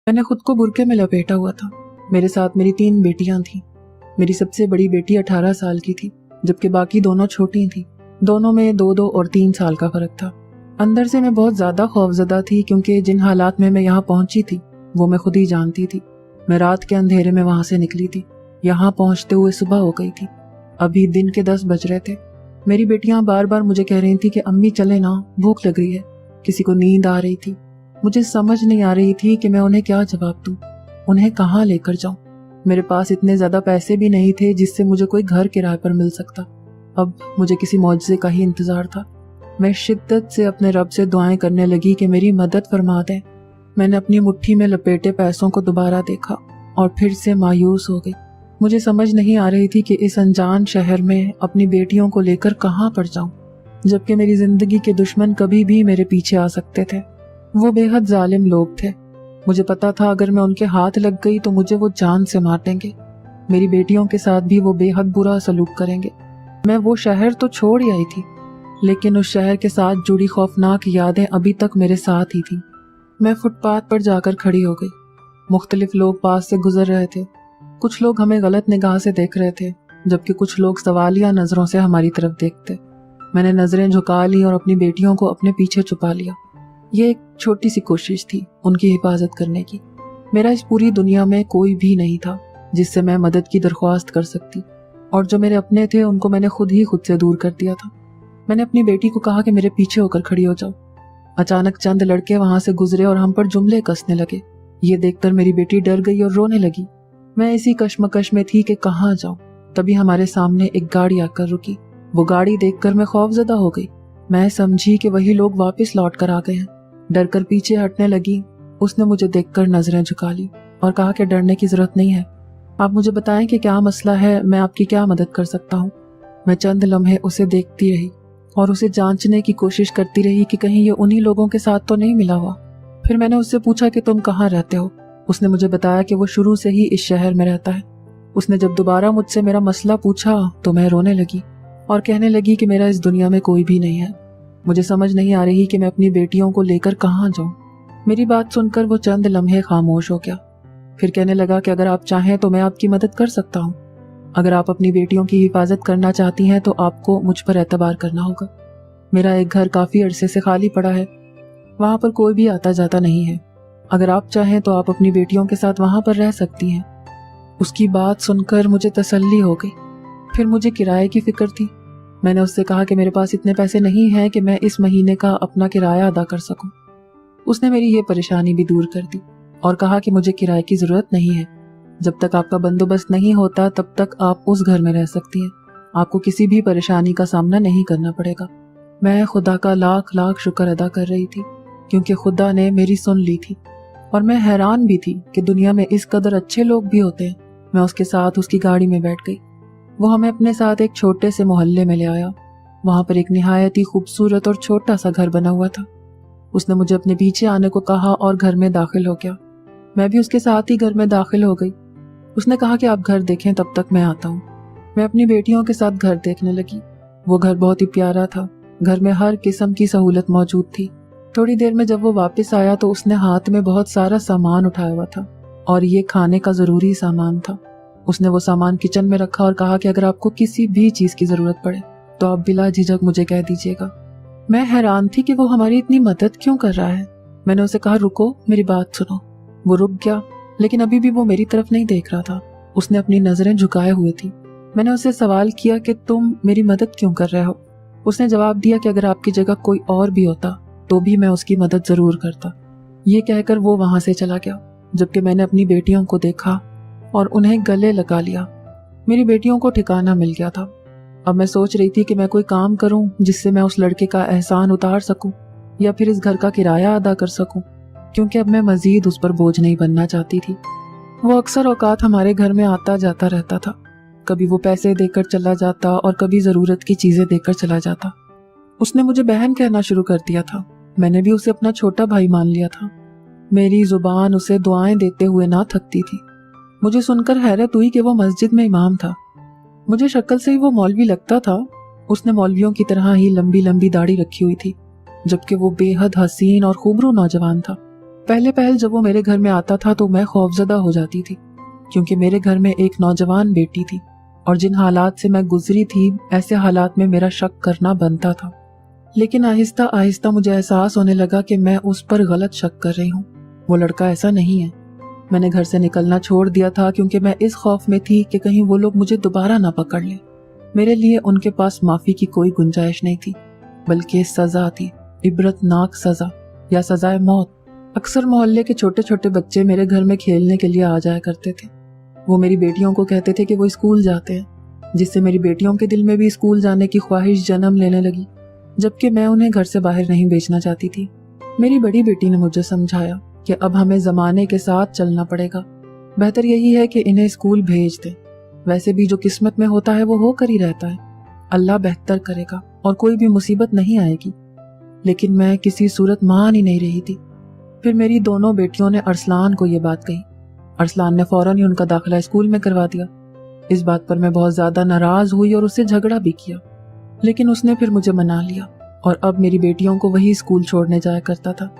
मैंने खुद को बुर्के में लपेटा हुआ था। मेरे साथ मेरी 3 बेटियां थीं। मेरी सबसे बड़ी बेटी 18 साल की थी, जबकि बाकी दोनों छोटी थीं। दोनों में 2-2 और 3 साल का फर्क था। अंदर से मैं बहुत ज्यादा खौफजदा थी, क्योंकि जिन हालात में मैं यहाँ पहुंची थी वो मैं खुद ही जानती थी। मैं रात के अंधेरे में वहां से निकली थी। यहाँ पहुंचते हुए सुबह हो गई थी। अभी दिन के 10 बज रहे थे। मेरी बेटियां बार बार मुझे कह रही थी कि अम्मी चले ना, भूख लग रही है। किसी को नींद आ रही थी। मुझे समझ नहीं आ रही थी कि मैं उन्हें क्या जवाब दूं, उन्हें कहाँ लेकर जाऊं। मेरे पास इतने ज्यादा पैसे भी नहीं थे जिससे मुझे कोई घर किराए पर मिल सकता। अब मुझे किसी मौजज़े का ही इंतजार था। मैं शिद्दत से अपने रब से दुआएं करने लगी कि मेरी मदद फरमा दें। मैंने अपनी मुट्ठी में लपेटे पैसों को दोबारा देखा और फिर से मायूस हो गई। मुझे समझ नहीं आ रही थी कि इस अनजान शहर में अपनी बेटियों को लेकर कहाँ पर जाऊं, जबकि मेरी जिंदगी के दुश्मन कभी भी मेरे पीछे आ सकते थे। वो बेहद जालिम लोग थे। मुझे पता था अगर मैं उनके हाथ लग गई तो मुझे वो जान से मार देंगे। मेरी बेटियों के साथ भी वो बेहद बुरा सलूक करेंगे। मैं वो शहर तो छोड़ ही आई थी, लेकिन उस शहर के साथ जुड़ी खौफनाक यादें अभी तक मेरे साथ ही थी। मैं फुटपाथ पर जाकर खड़ी हो गई। मुख्तलिफ लोग पास से गुजर रहे थे। कुछ लोग हमें गलत निगाह से देख रहे थे, जबकि कुछ लोग सवालिया नजरों से हमारी तरफ देखते। मैंने नजरें झुका ली और अपनी बेटियों को अपने पीछे छुपा लिया। ये एक छोटी सी कोशिश थी उनकी हिफाजत करने की। मेरा इस पूरी दुनिया में कोई भी नहीं था जिससे मैं मदद की दरख्वास्त कर सकती, और जो मेरे अपने थे उनको मैंने खुद से दूर कर दिया था। मैंने अपनी बेटी को कहा कि मेरे पीछे होकर खड़ी हो जाओ। अचानक चंद लड़के वहां से गुजरे और हम पर जुमले कसने लगे। ये देखकर मेरी बेटी डर गई और रोने लगी। मैं इसी कश्मकश में थी कि कहाँ जाऊं। तभी हमारे सामने एक गाड़ी आकर रुकी। वो गाड़ी देखकर मैं खौफजदा हो गई। मैं समझी कि वही लोग वापस लौट कर आ गए हैं। डर कर पीछे हटने लगी। उसने मुझे देखकर नजरें झुका ली और कहा कि डरने की जरूरत नहीं है। आप मुझे बताएं कि क्या मसला है, मैं आपकी क्या मदद कर सकता हूँ। मैं चंद लम्हे उसे देखती रही और उसे जांचने की कोशिश करती रही कि कहीं ये उन्हीं लोगों के साथ तो नहीं मिला हुआ। फिर मैंने उससे पूछा कि तुम कहाँ रहते हो। उसने मुझे बताया कि वो शुरू से ही इस शहर में रहता है। उसने जब दोबारा मुझसे मेरा मसला पूछा तो मैं रोने लगी और कहने लगी कि मेरा इस दुनिया में कोई भी नहीं है। मुझे समझ नहीं आ रही कि मैं अपनी बेटियों को लेकर कहाँ जाऊं। मेरी बात सुनकर वो चंद लम्हे खामोश हो गया। फिर कहने लगा कि अगर आप चाहें तो मैं आपकी मदद कर सकता हूँ। अगर आप अपनी बेटियों की हिफाजत करना चाहती हैं तो आपको मुझ पर एतबार करना होगा। मेरा एक घर काफी अरसे से खाली पड़ा है, वहां पर कोई भी आता जाता नहीं है। अगर आप चाहें तो आप अपनी बेटियों के साथ वहां पर रह सकती हैं। उसकी बात सुनकर मुझे तसल्ली हो गई। फिर मुझे किराए की फिक्र थी। मैंने उससे कहा कि मेरे पास इतने पैसे नहीं हैं कि मैं इस महीने का अपना किराया अदा कर सकूं। उसने मेरी ये परेशानी भी दूर कर दी और कहा कि मुझे किराए की जरूरत नहीं है। जब तक आपका बंदोबस्त नहीं होता तब तक आप उस घर में रह सकती हैं। आपको किसी भी परेशानी का सामना नहीं करना पड़ेगा। मैं खुदा का लाख लाख शुक्र अदा कर रही थी, क्योंकि खुदा ने मेरी सुन ली थी। और मैं हैरान भी थी कि दुनिया में इस कदर अच्छे लोग भी होते हैं। मैं उसके साथ उसकी गाड़ी में बैठ गई। वो हमें अपने साथ एक छोटे से मोहल्ले में ले आया। वहां पर एक निहायत ही खूबसूरत और छोटा सा घर बना हुआ था। उसने मुझे अपने पीछे आने को कहा और घर में दाखिल हो गया। मैं भी उसके साथ ही घर में दाखिल हो गई। उसने कहा कि आप घर देखें, तब तक मैं आता हूँ। मैं अपनी बेटियों के साथ घर देखने लगी। वो घर बहुत ही प्यारा था। घर में हर किस्म की सहूलत मौजूद थी। थोड़ी देर में जब वो वापस आया तो उसने हाथ में बहुत सारा सामान उठाया हुआ था, और ये खाने का जरूरी सामान था। उसने वो सामान किचन में रखा और कहा कि अगर आपको किसी भी चीज की जरूरत पड़े तो आप बिला झिझक मुझे कह दीजिएगा। मैं हैरान थी कि वो हमारी इतनी मदद क्यों कर रहा है। मैंने उसे कहा, रुको, मेरी बात सुनो। वो रुक गया, लेकिन अभी भी वो मेरी तरफ नहीं देख रहा था। उसने अपनी नजरें झुकाए हुए थी। मैंने उससे सवाल किया कि तुम मेरी मदद क्यों कर रहे हो। उसने जवाब दिया कि अगर आपकी जगह कोई और भी होता तो भी मैं उसकी मदद जरूर करता। ये कहकर वो वहां से चला गया, जबकि मैंने अपनी बेटियों को देखा और उन्हें गले लगा लिया। मेरी बेटियों को ठिकाना मिल गया था। अब मैं सोच रही थी कि मैं कोई काम करूं जिससे मैं उस लड़के का एहसान उतार सकूं, या फिर इस घर का किराया अदा कर सकूं, क्योंकि अब मैं मजीद उस पर बोझ नहीं बनना चाहती थी। वो अक्सर औकात हमारे घर में आता जाता रहता था। कभी वो पैसे देकर चला जाता और कभी जरूरत की चीजें देकर चला जाता। उसने मुझे बहन कहना शुरू कर दिया था। मैंने भी उसे अपना छोटा भाई मान लिया था। मेरी जुबान उसे दुआएं देते हुए ना थकती थी। मुझे सुनकर हैरत हुई कि वो मस्जिद में इमाम था। मुझे शक्ल से ही वो मौलवी लगता था। उसने मौलवियों की तरह ही लंबी लंबी दाढ़ी रखी हुई थी, जबकि वो बेहद हसीन और खूबरू नौजवान था। पहले पहल जब वो मेरे घर में आता था तो मैं खौफजदा हो जाती थी, क्योंकि मेरे घर में एक नौजवान बेटी थी और जिन हालात से मैं गुजरी थी ऐसे हालात में मेरा शक करना बनता था। लेकिन आहिस्ता आहिस्ता मुझे एहसास होने लगा कि मैं उस पर गलत शक कर रही हूँ। वो लड़का ऐसा नहीं है। मैंने घर से निकलना छोड़ दिया था क्योंकि मैं इस खौफ में थी कि कहीं वो लोग मुझे दोबारा ना पकड़ लें। मेरे लिए उनके पास माफी की कोई गुंजाइश नहीं थी, बल्कि सजा थी, इबरतनाक सजा या सजाए मौत। अक्सर मोहल्ले के छोटे छोटे बच्चे मेरे घर में खेलने के लिए आ जाया करते थे। वो मेरी बेटियों को कहते थे कि वो स्कूल जाते हैं, जिससे मेरी बेटियों के दिल में भी स्कूल जाने की ख्वाहिश जन्म लेने लगी, जबकि मैं उन्हें घर से बाहर नहीं भेजना चाहती थी। मेरी बड़ी बेटी ने मुझे समझाया कि अब हमें जमाने के साथ चलना पड़ेगा, बेहतर यही है कि इन्हें स्कूल भेज दें। वैसे भी जो किस्मत में होता है वो होकर ही रहता है, अल्लाह बेहतर करेगा और कोई भी मुसीबत नहीं आएगी। लेकिन मैं किसी सूरत मान ही नहीं रही थी। फिर मेरी दोनों बेटियों ने अरसलान को ये बात कही। अरसलान ने फौरन ही उनका दाखिला स्कूल में करवा दिया। इस बात पर मैं बहुत ज्यादा नाराज हुई और उससे झगड़ा भी किया, लेकिन उसने फिर मुझे मना लिया और अब मेरी बेटियों को वही स्कूल छोड़ने जाया करता था।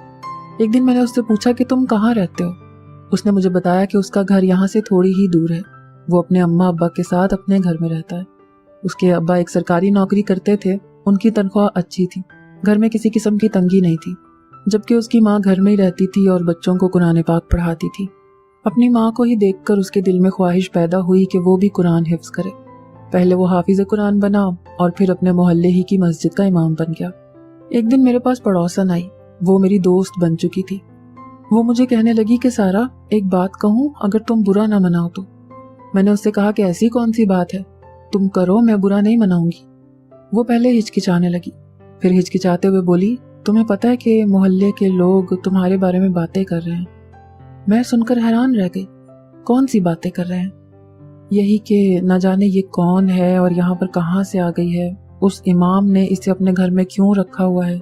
एक दिन मैंने उससे पूछा कि तुम कहाँ रहते हो। उसने मुझे बताया कि उसका घर यहाँ से थोड़ी ही दूर है। वो अपने अम्मा अब्बा के साथ अपने घर में रहता है। उसके अब्बा एक सरकारी नौकरी करते थे, उनकी तनख्वाह अच्छी थी, घर में किसी किस्म की तंगी नहीं थी, जबकि उसकी माँ घर में ही रहती थी और बच्चों को कुरान पाक पढ़ाती थी। अपनी माँ को ही देखकर उसके दिल में ख्वाहिश पैदा हुई कि वो भी कुरान हिफ्ज करे। पहले वो हाफिज कुरान बना और फिर अपने मोहल्ले ही की मस्जिद का इमाम बन गया। एक दिन मेरे पास पड़ोसन आई। वो मेरी दोस्त बन चुकी थी। वो मुझे कहने लगी कि सारा, एक बात कहूँ, अगर तुम बुरा ना मनाओ तो। मैंने उससे कहा कि ऐसी कौन सी बात है, तुम करो, मैं बुरा नहीं मनाऊंगी। वो पहले हिचकिचाने लगी, फिर हिचकिचाते हुए बोली, तुम्हें पता है कि मोहल्ले के लोग तुम्हारे बारे में बातें कर रहे हैं। मैं सुनकर हैरान रह गई। कौन सी बातें कर रहे हैं? यही कि न जाने ये कौन है और यहाँ पर कहाँ से आ गई है, उस इमाम ने इसे अपने घर में क्यों रखा हुआ है।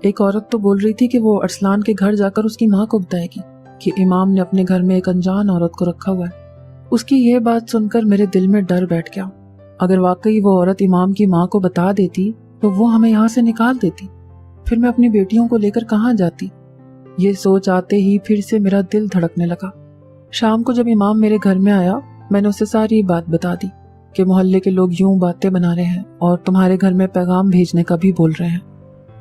एक औरत तो बोल रही थी कि वो अरसलान के घर जाकर उसकी माँ को बताएगी कि इमाम ने अपने घर में एक अनजान औरत को रखा हुआ है। उसकी ये बात सुनकर मेरे दिल में डर बैठ गया। अगर वाकई वो औरत इमाम की माँ को बता देती तो वो हमें यहाँ से निकाल देती, फिर मैं अपनी बेटियों को लेकर कहाँ जाती। ये सोच आते ही फिर से मेरा दिल धड़कने लगा। शाम को जब इमाम मेरे घर में आया, मैंने उसे सारी बात बता दी कि मोहल्ले के लोग यूं बातें बना रहे हैं और तुम्हारे घर में पैगाम भेजने का भी बोल रहे हैं।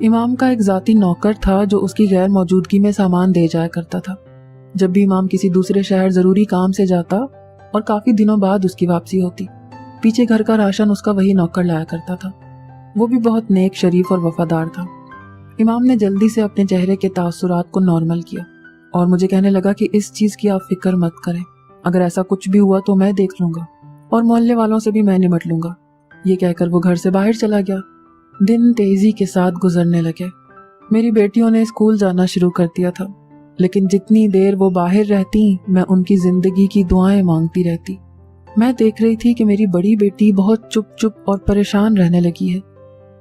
इमाम का एक जाती नौकर था जो उसकी गैर मौजूदगी में सामान दे जाया करता था। जब भी इमाम किसी दूसरे शहर जरूरी काम से जाता और काफी दिनों बाद उसकी वापसी होती, पीछे घर का राशन उसका वही नौकर लाया करता था। वो भी बहुत नेक, शरीफ और वफादार था। इमाम ने जल्दी से अपने चेहरे के तासुरात को नॉर्मल किया और मुझे कहने लगा कि इस चीज की आप फिक्र मत करें, अगर ऐसा कुछ भी हुआ तो मैं देख लूंगा और मोहल्ले वालों से भी मैं निपट लूंगा। ये कहकर वो घर से बाहर चला गया। दिन तेजी के साथ गुजरने लगे। मेरी बेटियों ने स्कूल जाना शुरू कर दिया था, लेकिन जितनी देर वो बाहर रहती मैं उनकी जिंदगी की दुआएं मांगती रहती। मैं देख रही थी कि मेरी बड़ी बेटी बहुत चुप चुप और परेशान रहने लगी है।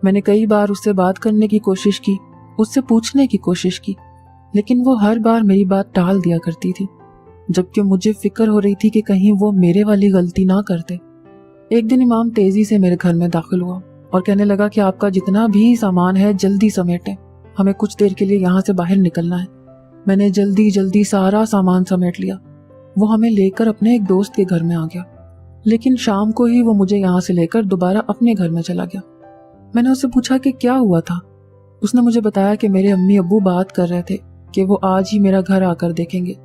मैंने कई बार उससे बात करने की कोशिश की, उससे पूछने की कोशिश की, लेकिन वो हर बार मेरी बात टाल दिया करती थी, जबकि मुझे फिक्र हो रही थी कि कहीं वो मेरे वाली गलती ना कर दे। एक दिन इमाम तेजी से मेरे घर में दाखिल हुआ और कहने लगा कि आपका जितना भी सामान है जल्दी समेटें, हमें कुछ देर के लिए यहाँ से बाहर निकलना है। मैंने जल्दी जल्दी सारा सामान समेट लिया। वो हमें लेकर अपने एक दोस्त के घर में आ गया, लेकिन शाम को ही वो मुझे यहाँ से लेकर दोबारा अपने घर में चला गया। मैंने उससे पूछा कि क्या हुआ था। उसने मुझे बताया कि मेरे अम्मी अब्बू बात कर रहे थे कि वो आज ही मेरा घर आकर देखेंगे,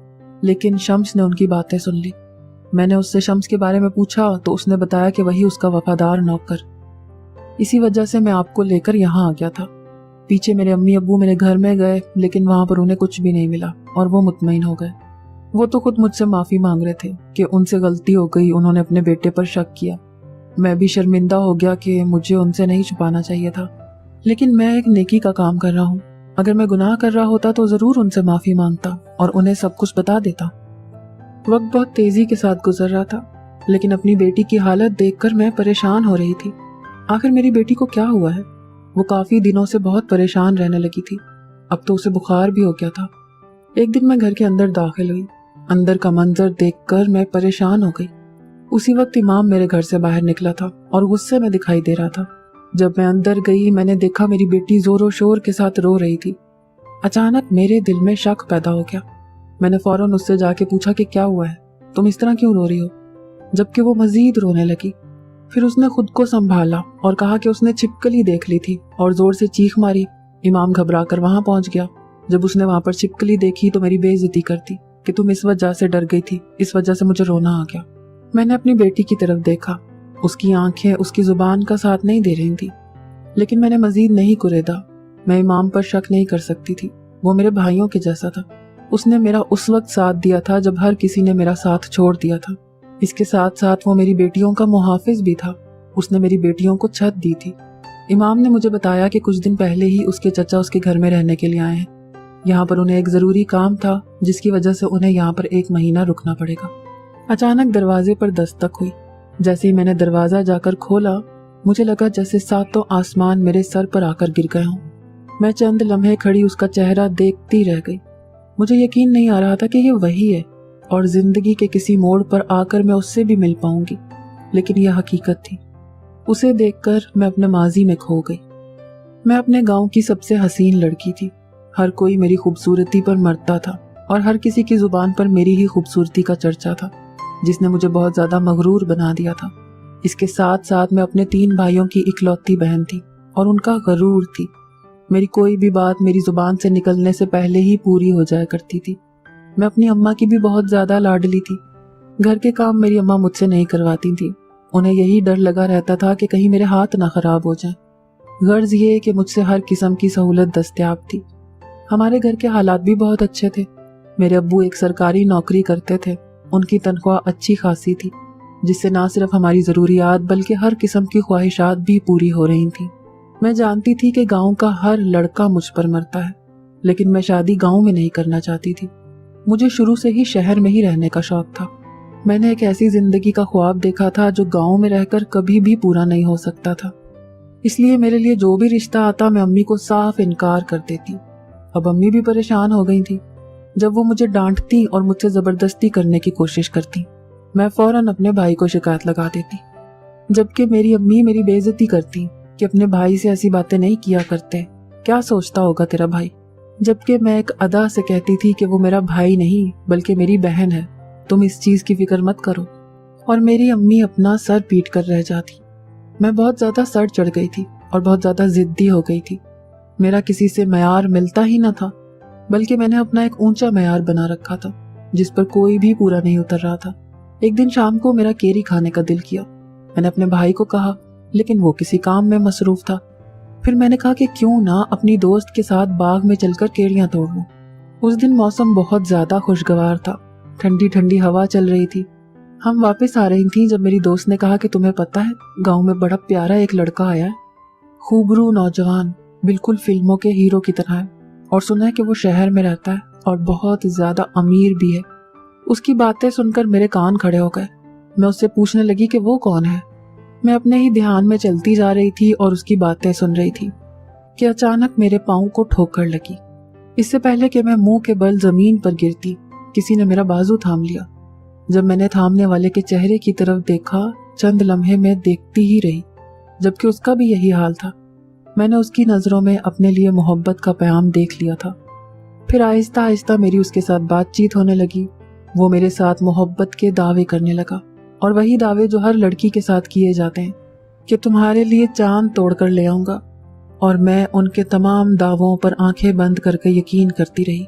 लेकिन शम्स ने उनकी बातें सुन ली। मैंने उससे शम्स के बारे में पूछा तो उसने बताया कि वही उसका वफादार नौकर। इसी वजह से मैं आपको लेकर यहाँ आ गया था। पीछे मेरे अम्मी अब्बू मेरे घर में गए, लेकिन वहां पर उन्हें कुछ भी नहीं मिला और वो मुतमईन हो गए। वो तो खुद मुझसे माफी मांग रहे थे कि उनसे गलती हो गई, उन्होंने अपने बेटे पर शक किया। मैं भी शर्मिंदा हो गया कि मुझे उनसे नहीं छुपाना चाहिए था, लेकिन मैं एक नेकी का काम कर रहा हूँ। अगर मैं गुनाह कर रहा होता तो जरूर उनसे माफी मांगता और उन्हें सब कुछ बता देता। वक्त बहुत तेजी के साथ गुजर रहा था, लेकिन अपनी बेटी की हालत देखकर मैं परेशान हो रही थी। आखिर मेरी बेटी को क्या हुआ है? वो काफी दिनों से बहुत परेशान रहने लगी थी। अब तो उसे बुखार भी हो गया था। एक दिन मैं घर के अंदर दाखिल हुई। अंदर का मंजर देखकर मैं परेशान हो गई। उसी वक्त इमाम मेरे घर से बाहर निकला था और गुस्से में दिखाई दे रहा था। जब मैं अंदर गई, मैंने देखा मेरी बेटी जोरों शोर के साथ रो रही थी। अचानक मेरे दिल में शक पैदा हो गया। मैंने फौरन उससे जाके पूछा कि क्या हुआ है, तुम इस तरह क्यों रो रही हो, जबकि वो मजीद रोने लगी। फिर उसने खुद को संभाला और कहा कि उसने छिपकली देख ली थी और जोर से चीख मारी। इमाम घबरा कर वहां पहुंच गया। जब उसने वहां पर छिपकली देखी तो मेरी बेइज्जती कर दी कि तुम इस वजह से डर गई थी, इस वजह से मुझे रोना आ गया। मैंने अपनी बेटी की तरफ देखा। उसकी आंखें उसकी जुबान का साथ नहीं दे रही थी, लेकिन मैंने मजीद नहीं कुरेदा। मैं इमाम पर शक नहीं कर सकती थी, वो मेरे भाइयों के जैसा था। उसने मेरा उस वक्त साथ दिया था जब हर किसी ने मेरा साथ छोड़ दिया था। इसके साथ साथ वो मेरी बेटियों का मुहाफिज भी था। उसने मेरी बेटियों को छत दी थी। इमाम ने मुझे बताया कि कुछ दिन पहले ही उसके चचा उसके घर में रहने के लिए आए हैं। यहाँ पर उन्हें एक जरूरी काम था, जिसकी वजह से उन्हें यहाँ पर 1 महीना रुकना पड़ेगा। अचानक दरवाजे पर दस्तक हुई। जैसे ही मैंने दरवाजा जाकर खोला, मुझे लगा जैसे सातों आसमान मेरे सर पर आकर गिर गए हों। मैं चंद लम्हे खड़ी उसका चेहरा देखती रह गई। मुझे यकीन नहीं आ रहा था कि ये वही है और जिंदगी के किसी मोड़ पर आकर मैं उससे भी मिल पाऊंगी, लेकिन यह हकीकत थी। उसे देखकर मैं अपने माजी में खो गई। मैं अपने गांव की सबसे हसीन लड़की थी। हर कोई मेरी खूबसूरती पर मरता था और हर किसी की जुबान पर मेरी ही खूबसूरती का चर्चा था, जिसने मुझे बहुत ज्यादा मगरूर बना दिया था। इसके साथ साथ मैं अपने 3 भाइयों की इकलौती बहन थी और उनका गरूर थी। मेरी कोई भी बात मेरी जुबान से निकलने से पहले ही पूरी हो जाया करती थी। मैं अपनी अम्मा की भी बहुत ज्यादा लाडली थी। घर के काम मेरी अम्मा मुझसे नहीं करवाती थी। उन्हें यही डर लगा रहता था कि कहीं मेरे हाथ ना खराब हो जाएं। गर्ज ये कि मुझसे हर किस्म की सहूलत दस्तयाब थी। हमारे घर के हालात भी बहुत अच्छे थे। मेरे अब्बू एक सरकारी नौकरी करते थे। उनकी तनख्वाह अच्छी खासी थी, जिससे ना सिर्फ हमारी जरूरियात बल्कि हर किस्म की ख्वाहिशात भी पूरी हो रही थी। मैं जानती थी कि गांव का हर लड़का मुझ पर मरता है, लेकिन मैं शादी गांव में नहीं करना चाहती थी। मुझे शुरू से ही शहर में ही रहने का शौक था। मैंने एक ऐसी जिंदगी का ख्वाब देखा था जो गांव में रहकर कभी भी पूरा नहीं हो सकता था। इसलिए मेरे लिए जो भी रिश्ता आता मैं अम्मी को साफ इनकार कर देती। अब अम्मी भी परेशान हो गई थी। जब वो मुझे डांटती और मुझसे जबरदस्ती करने की कोशिश करती, मैं फौरन अपने भाई को शिकायत लगा देती, जबकि मेरी अम्मी मेरी बेइज्जती करती कि अपने भाई से ऐसी बातें नहीं किया करते, क्या सोचता होगा तेरा भाई। जबकि मैं एक अदा से कहती थी कि वो मेरा भाई नहीं बल्कि मेरी बहन है, तुम इस चीज की फिक्र मत करो। और मेरी अम्मी अपना सर पीट कर रह जाती। मैं बहुत ज्यादा सर चढ़ गई थी और बहुत ज्यादा जिद्दी हो गई थी। मेरा किसी से मैयार मिलता ही न था, बल्कि मैंने अपना एक ऊंचा मैयार बना रखा था जिस पर कोई भी पूरा नहीं उतर रहा था। एक दिन शाम को मेरा केरी खाने का दिल किया। मैंने अपने भाई को कहा, लेकिन वो किसी काम में मसरूफ था। फिर मैंने कहा कि क्यों ना अपनी दोस्त के साथ बाग में चलकर केरियां तोड़ लूं। उस दिन मौसम बहुत ज्यादा खुशगवार था। ठंडी ठंडी हवा चल रही थी। हम वापस आ रही थी जब मेरी दोस्त ने कहा कि तुम्हें पता है, गांव में बड़ा प्यारा एक लड़का आया है, खूबरू नौजवान, बिल्कुल फिल्मों के हीरो की तरह है, और सुना है कि वो शहर में रहता है और बहुत ज्यादा अमीर भी है। उसकी बातें सुनकर मेरे कान खड़े हो गए। मैं उससे पूछने लगी कि वो कौन है। मैं अपने ही ध्यान में चलती जा रही थी और उसकी बातें सुन रही थी कि अचानक मेरे पांव को ठोकर लगी। इससे पहले कि मैं मुंह के बल जमीन पर गिरती, किसी ने मेरा बाजू थाम लिया। जब मैंने थामने वाले के चेहरे की तरफ देखा, चंद लम्हे में देखती ही रही, जबकि उसका भी यही हाल था। मैंने उसकी नजरों में अपने लिए मोहब्बत का पैगाम देख लिया था। फिर आहिस्ता आहिस्ता मेरी उसके साथ बातचीत होने लगी। वो मेरे साथ मोहब्बत के दावे करने लगा, और वही दावे जो हर लड़की के साथ किए जाते हैं कि तुम्हारे लिए चांद तोड़कर ले आऊंगा। और मैं उनके तमाम दावों पर आंखें बंद करके यकीन करती रही।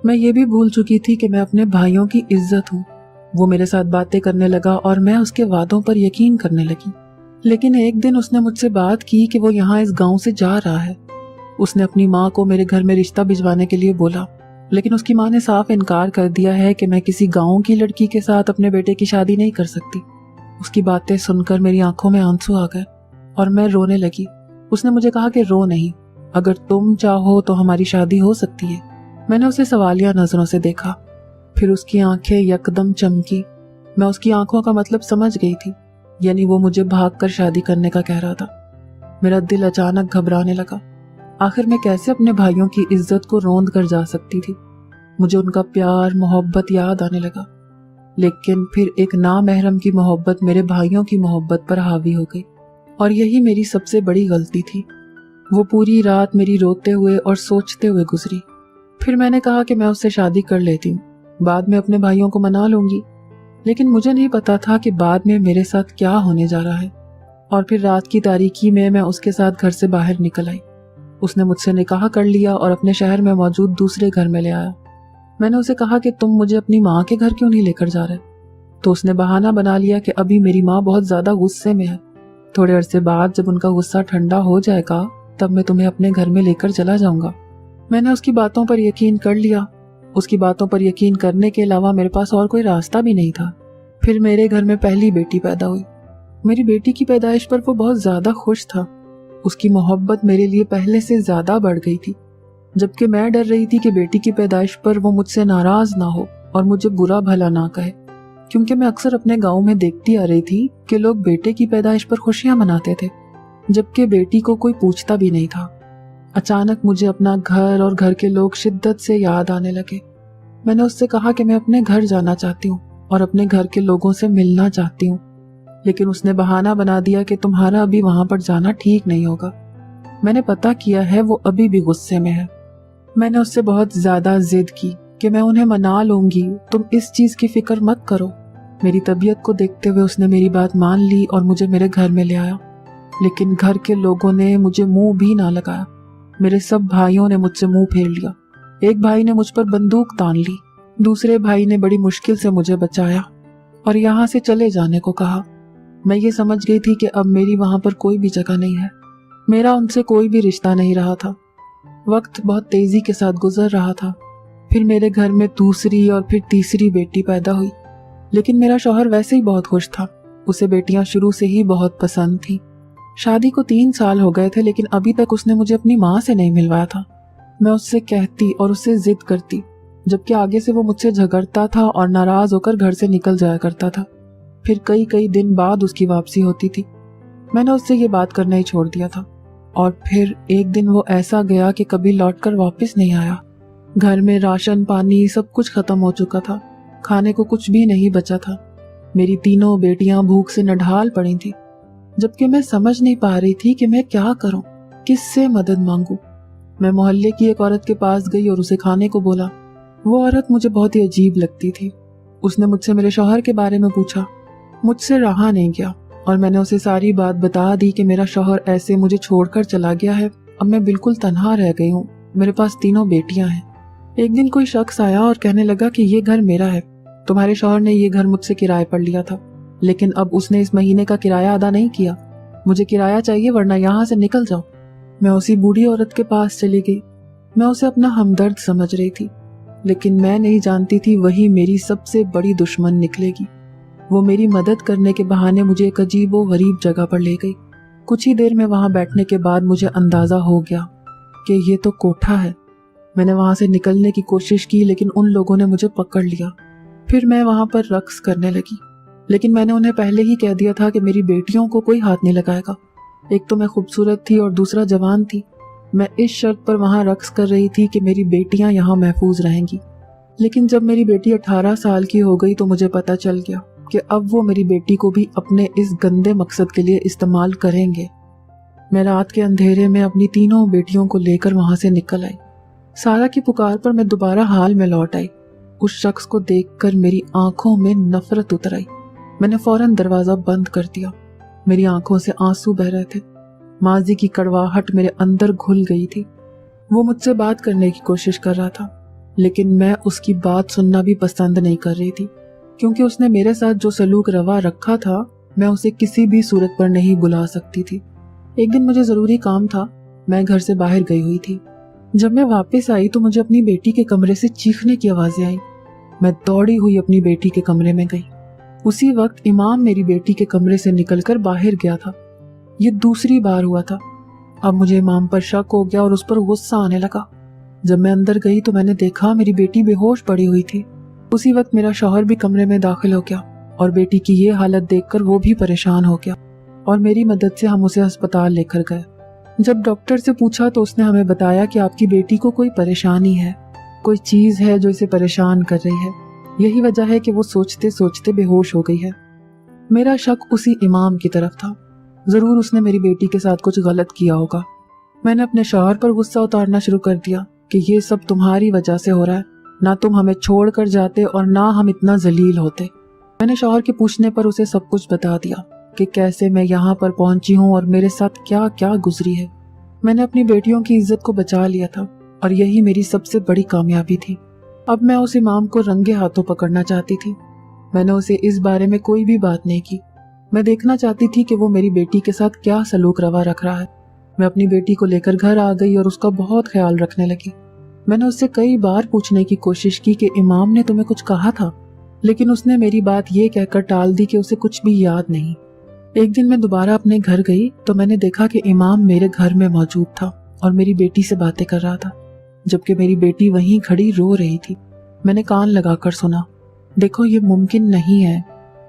मैं ये भी भूल चुकी थी कि मैं अपने भाइयों की इज्जत हूँ। वो मेरे साथ बातें करने लगा और मैं उसके वादों पर यकीन करने लगी। लेकिन एक दिन उसने मुझसे बात की कि वो यहाँ इस गांव से जा रहा है। उसने अपनी माँ को मेरे घर में रिश्ता भिजवाने के लिए बोला, लेकिन उसकी माँ ने साफ इनकार कर दिया है कि मैं किसी गांव की लड़की के साथ अपने बेटे की शादी नहीं कर सकती। उसकी बातें सुनकर मेरी आंखों में आंसू आ गए और मैं रोने लगी। उसने मुझे कहा कि रो नहीं, अगर तुम चाहो तो हमारी शादी हो सकती है। मैंने उसे सवालिया नजरों से देखा, फिर उसकी आंखें यकदम चमकी। मैं उसकी आंखों का मतलब समझ गई थी, यानी वो मुझे भागकर शादी करने का कह रहा था। मेरा दिल अचानक घबराने लगा। आखिर मैं कैसे अपने भाइयों की इज्जत को रौंद कर जा सकती थी। मुझे उनका प्यार मोहब्बत याद आने लगा, लेकिन फिर एक नामहरम की मोहब्बत मेरे भाइयों की मोहब्बत पर हावी हो गई, और यही मेरी सबसे बड़ी गलती थी। वो पूरी रात मेरी रोते हुए और सोचते हुए गुजरी। फिर मैंने कहा कि मैं उससे शादी कर लेती हूँ, بعد में अपने भाइयों को मना लूंगी। लेकिन मुझे नहीं पता था कि बाद में मेरे साथ क्या होने जा रहा है। और फिर रात की तारीकी में मैं उसके साथ घर से बाहर निकल आई। उसने मुझसे निकाह कर लिया और अपने शहर में मौजूद दूसरे घर में ले आया। मैंने उसे कहा कि तुम मुझे अपनी माँ के घर क्यों नहीं लेकर जा रहे? तो उसने बहाना बना लिया कि अभी मेरी माँ बहुत ज्यादा गुस्से में है, थोड़े अरसे बाद जब उनका गुस्सा ठंडा हो जाएगा तब मैं तुम्हें अपने घर में लेकर चला जाऊंगा। मैंने उसकी बातों पर यकीन कर लिया। उसकी बातों पर यकीन करने के अलावा मेरे पास और कोई रास्ता भी नहीं था। फिर मेरे घर में पहली बेटी पैदा हुई। मेरी बेटी की पैदाइश पर वो बहुत ज्यादा खुश था। उसकी मोहब्बत मेरे लिए पहले से ज्यादा बढ़ गई थी, जबकि मैं डर रही थी कि बेटी की पैदाइश पर वो मुझसे नाराज ना हो और मुझे बुरा भला ना कहे, क्योंकि मैं अक्सर अपने गांव में देखती आ रही थी कि लोग बेटे की पैदाइश पर खुशियां मनाते थे, जबकि बेटी को कोई पूछता भी नहीं था। अचानक मुझे अपना घर और घर के लोग शिद्दत से याद आने लगे। मैंने उससे कहा कि मैं अपने घर जाना चाहती हूँ और अपने घर के लोगों से मिलना चाहती हूँ, लेकिन उसने बहाना बना दिया कि तुम्हारा अभी वहां पर जाना ठीक नहीं होगा। मैंने पता किया है वो अभी भी गुस्से में है। मैंने उससे बहुत ज्यादा जिद की कि मैं उन्हें मना लूंगी, तुम इस चीज की फिक्र मत करो। मेरी तबीयत को देखते हुए उसने मेरी बात मान ली और मुझे मेरे घर में ले आया। लेकिन घर के लोगों ने मुझे मुंह भी ना लगाया। मेरे सब भाइयों ने मुझसे मुंह फेर लिया। एक भाई ने मुझ पर बंदूक तान ली, दूसरे भाई ने बड़ी मुश्किल से मुझे बचाया और यहाँ से चले जाने को कहा। मैं ये समझ गई थी कि अब मेरी वहां पर कोई भी जगह नहीं है। मेरा उनसे कोई भी रिश्ता नहीं रहा था। वक्त बहुत तेजी के साथ गुजर रहा था। फिर मेरे घर में दूसरी और फिर तीसरी बेटी पैदा हुई। लेकिन मेरा शौहर वैसे ही बहुत खुश था। उसे बेटियां शुरू से ही बहुत पसंद थी। शादी को 3 साल हो गए थे, लेकिन अभी तक उसने मुझे अपनी माँ से नहीं मिलवाया था। मैं उससे कहती और उससे जिद करती, जबकि आगे से वो मुझसे झगड़ता था और नाराज होकर घर से निकल जाया करता था। फिर कई दिन बाद उसकी वापसी होती थी। मैंने उससे ये बात करना ही छोड़ दिया था। और फिर एक दिन वो ऐसा गया कि कभी लौटकर वापस नहीं आया। घर में राशन पानी सब कुछ खत्म हो चुका था। खाने को कुछ भी नहीं बचा था। मेरी तीनों बेटियां भूख से नढाल पड़ी थी, जबकि मैं समझ नहीं पा रही थी कि मैं क्या करूं, किससे मदद मांगू। मैं मोहल्ले की एक औरत के पास गई और उसे खाने को बोला। वो औरत मुझे बहुत ही अजीब लगती थी। उसने मुझसे मेरे शौहर के बारे में पूछा। मुझसे रहा नहीं गया और मैंने उसे सारी बात बता दी कि मेरा शौहर ऐसे मुझे छोड़कर चला गया है। अब मैं बिल्कुल तन्हा रह गई हूँ। मेरे पास 3 बेटियां हैं। एक दिन कोई शख्स आया और कहने लगा कि ये घर मेरा है। तुम्हारे शौहर ने ये घर मुझसे किराए पर लिया था, लेकिन अब उसने इस महीने का किराया अदा नहीं किया। मुझे किराया चाहिए, वरना यहाँ से निकल जाओ। मैं उसी बूढ़ी औरत के पास चली गई। मैं उसे अपना हमदर्द समझ रही थी, लेकिन मैं नहीं जानती थी वही मेरी सबसे बड़ी दुश्मन निकलेगी। वो मेरी मदद करने के बहाने मुझे एक अजीबो गरीब जगह पर ले गई। कुछ ही देर में वहां बैठने के बाद मुझे अंदाजा हो गया कि ये तो कोठा है। मैंने वहां से निकलने की कोशिश की, लेकिन उन लोगों ने मुझे पकड़ लिया। फिर मैं वहां पर रक्स करने लगी, लेकिन मैंने उन्हें पहले ही कह दिया था कि मेरी बेटियों को कोई हाथ नहीं लगाएगा। एक तो मैं खूबसूरत थी और दूसरा जवान थी। मैं इस शर्त पर वहां रक्स कर रही थी कि मेरी बेटियां यहाँ महफूज रहेंगी। लेकिन जब मेरी बेटी 18 साल की हो गई तो मुझे पता चल गया कि अब वो मेरी बेटी को भी अपने इस गंदे मकसद के लिए इस्तेमाल करेंगे। मैं रात के अंधेरे में अपनी 3 बेटियों को लेकर वहां से निकल आई। सारा की पुकार पर मैं दोबारा हाल में लौट आई। उस शख्स को देखकर मेरी आंखों में नफरत उतर आई। मैंने फौरन दरवाजा बंद कर दिया। मेरी आंखों से आंसू बह रहे थे। माजी की कड़वाहट मेरे अंदर घुल गई थी। वो मुझसे बात करने की कोशिश कर रहा था, लेकिन मैं उसकी बात सुनना भी पसंद नहीं कर रही थी, क्योंकि उसने मेरे साथ जो सलूक रवा रखा था मैं उसे किसी भी सूरत पर नहीं बुला सकती थी। एक दिन मुझे जरूरी काम था। मैं घर से बाहर गई हुई थी। जब मैं वापस आई तो मुझे अपनी बेटी के कमरे से चीखने की आवाजें आई। मैं दौड़ी हुई अपनी बेटी के कमरे में गई। उसी वक्त इमाम मेरी बेटी के कमरे से निकलकर बाहर गया था। ये दूसरी बार हुआ था। अब मुझे इमाम पर शक हो गया और उस पर गुस्सा आने लगा। जब मैं अंदर गई तो मैंने देखा मेरी बेटी बेहोश पड़ी हुई थी। उसी वक्त मेरा शौहर भी कमरे में दाखिल हो गया और बेटी की ये हालत देखकर वो भी परेशान हो गया और मेरी मदद से हम उसे अस्पताल लेकर गए। जब डॉक्टर से पूछा तो उसने हमें बताया कि आपकी बेटी को कोई परेशानी है, कोई चीज है जो इसे परेशान कर रही है। यही वजह है कि वो सोचते सोचते बेहोश हो गई है। मेरा शक उसी इमाम की तरफ था। जरूर उसने मेरी बेटी के साथ कुछ गलत किया होगा। मैंने अपने शौहर पर गुस्सा उतारना शुरू कर दिया कि ये सब तुम्हारी वजह से हो रहा है। نہ تم ہمیں چھوڑ کر جاتے اور نہ ہم اتنا ذلیل ہوتے۔ میں نے شوہر کے پوچھنے پر اسے سب کچھ بتا دیا کہ کیسے میں یہاں پر پہنچی ہوں اور میرے ساتھ کیا کیا گزری ہے۔ میں نے اپنی بیٹیوں کی عزت کو بچا لیا تھا اور یہی میری سب سے بڑی کامیابی تھی۔ اب میں اس امام کو رنگے ہاتھوں پکڑنا چاہتی تھی۔ میں نے اسے اس بارے میں کوئی بھی بات نہیں کی۔ میں دیکھنا چاہتی تھی کہ وہ میری بیٹی کے ساتھ کیا سلوک روا رکھ رہا ہے۔ میں اپنی بیٹی کو لے کر گھر آ گئی اور اس کا بہت خیال رکھنے لگی۔ میں نے اس سے کئی بار پوچھنے کی کوشش کی کہ امام نے تمہیں کچھ کہا تھا، لیکن اس نے میری بات یہ کہہ کر ٹال دی کہ اسے کچھ بھی یاد نہیں۔ ایک دن میں دوبارہ اپنے گھر گئی تو میں نے دیکھا کہ امام میرے گھر میں موجود تھا اور میری بیٹی سے باتیں کر رہا تھا، جبکہ میری بیٹی وہیں کھڑی رو رہی تھی۔ میں نے کان لگا کر سنا۔ دیکھو، یہ ممکن نہیں ہے۔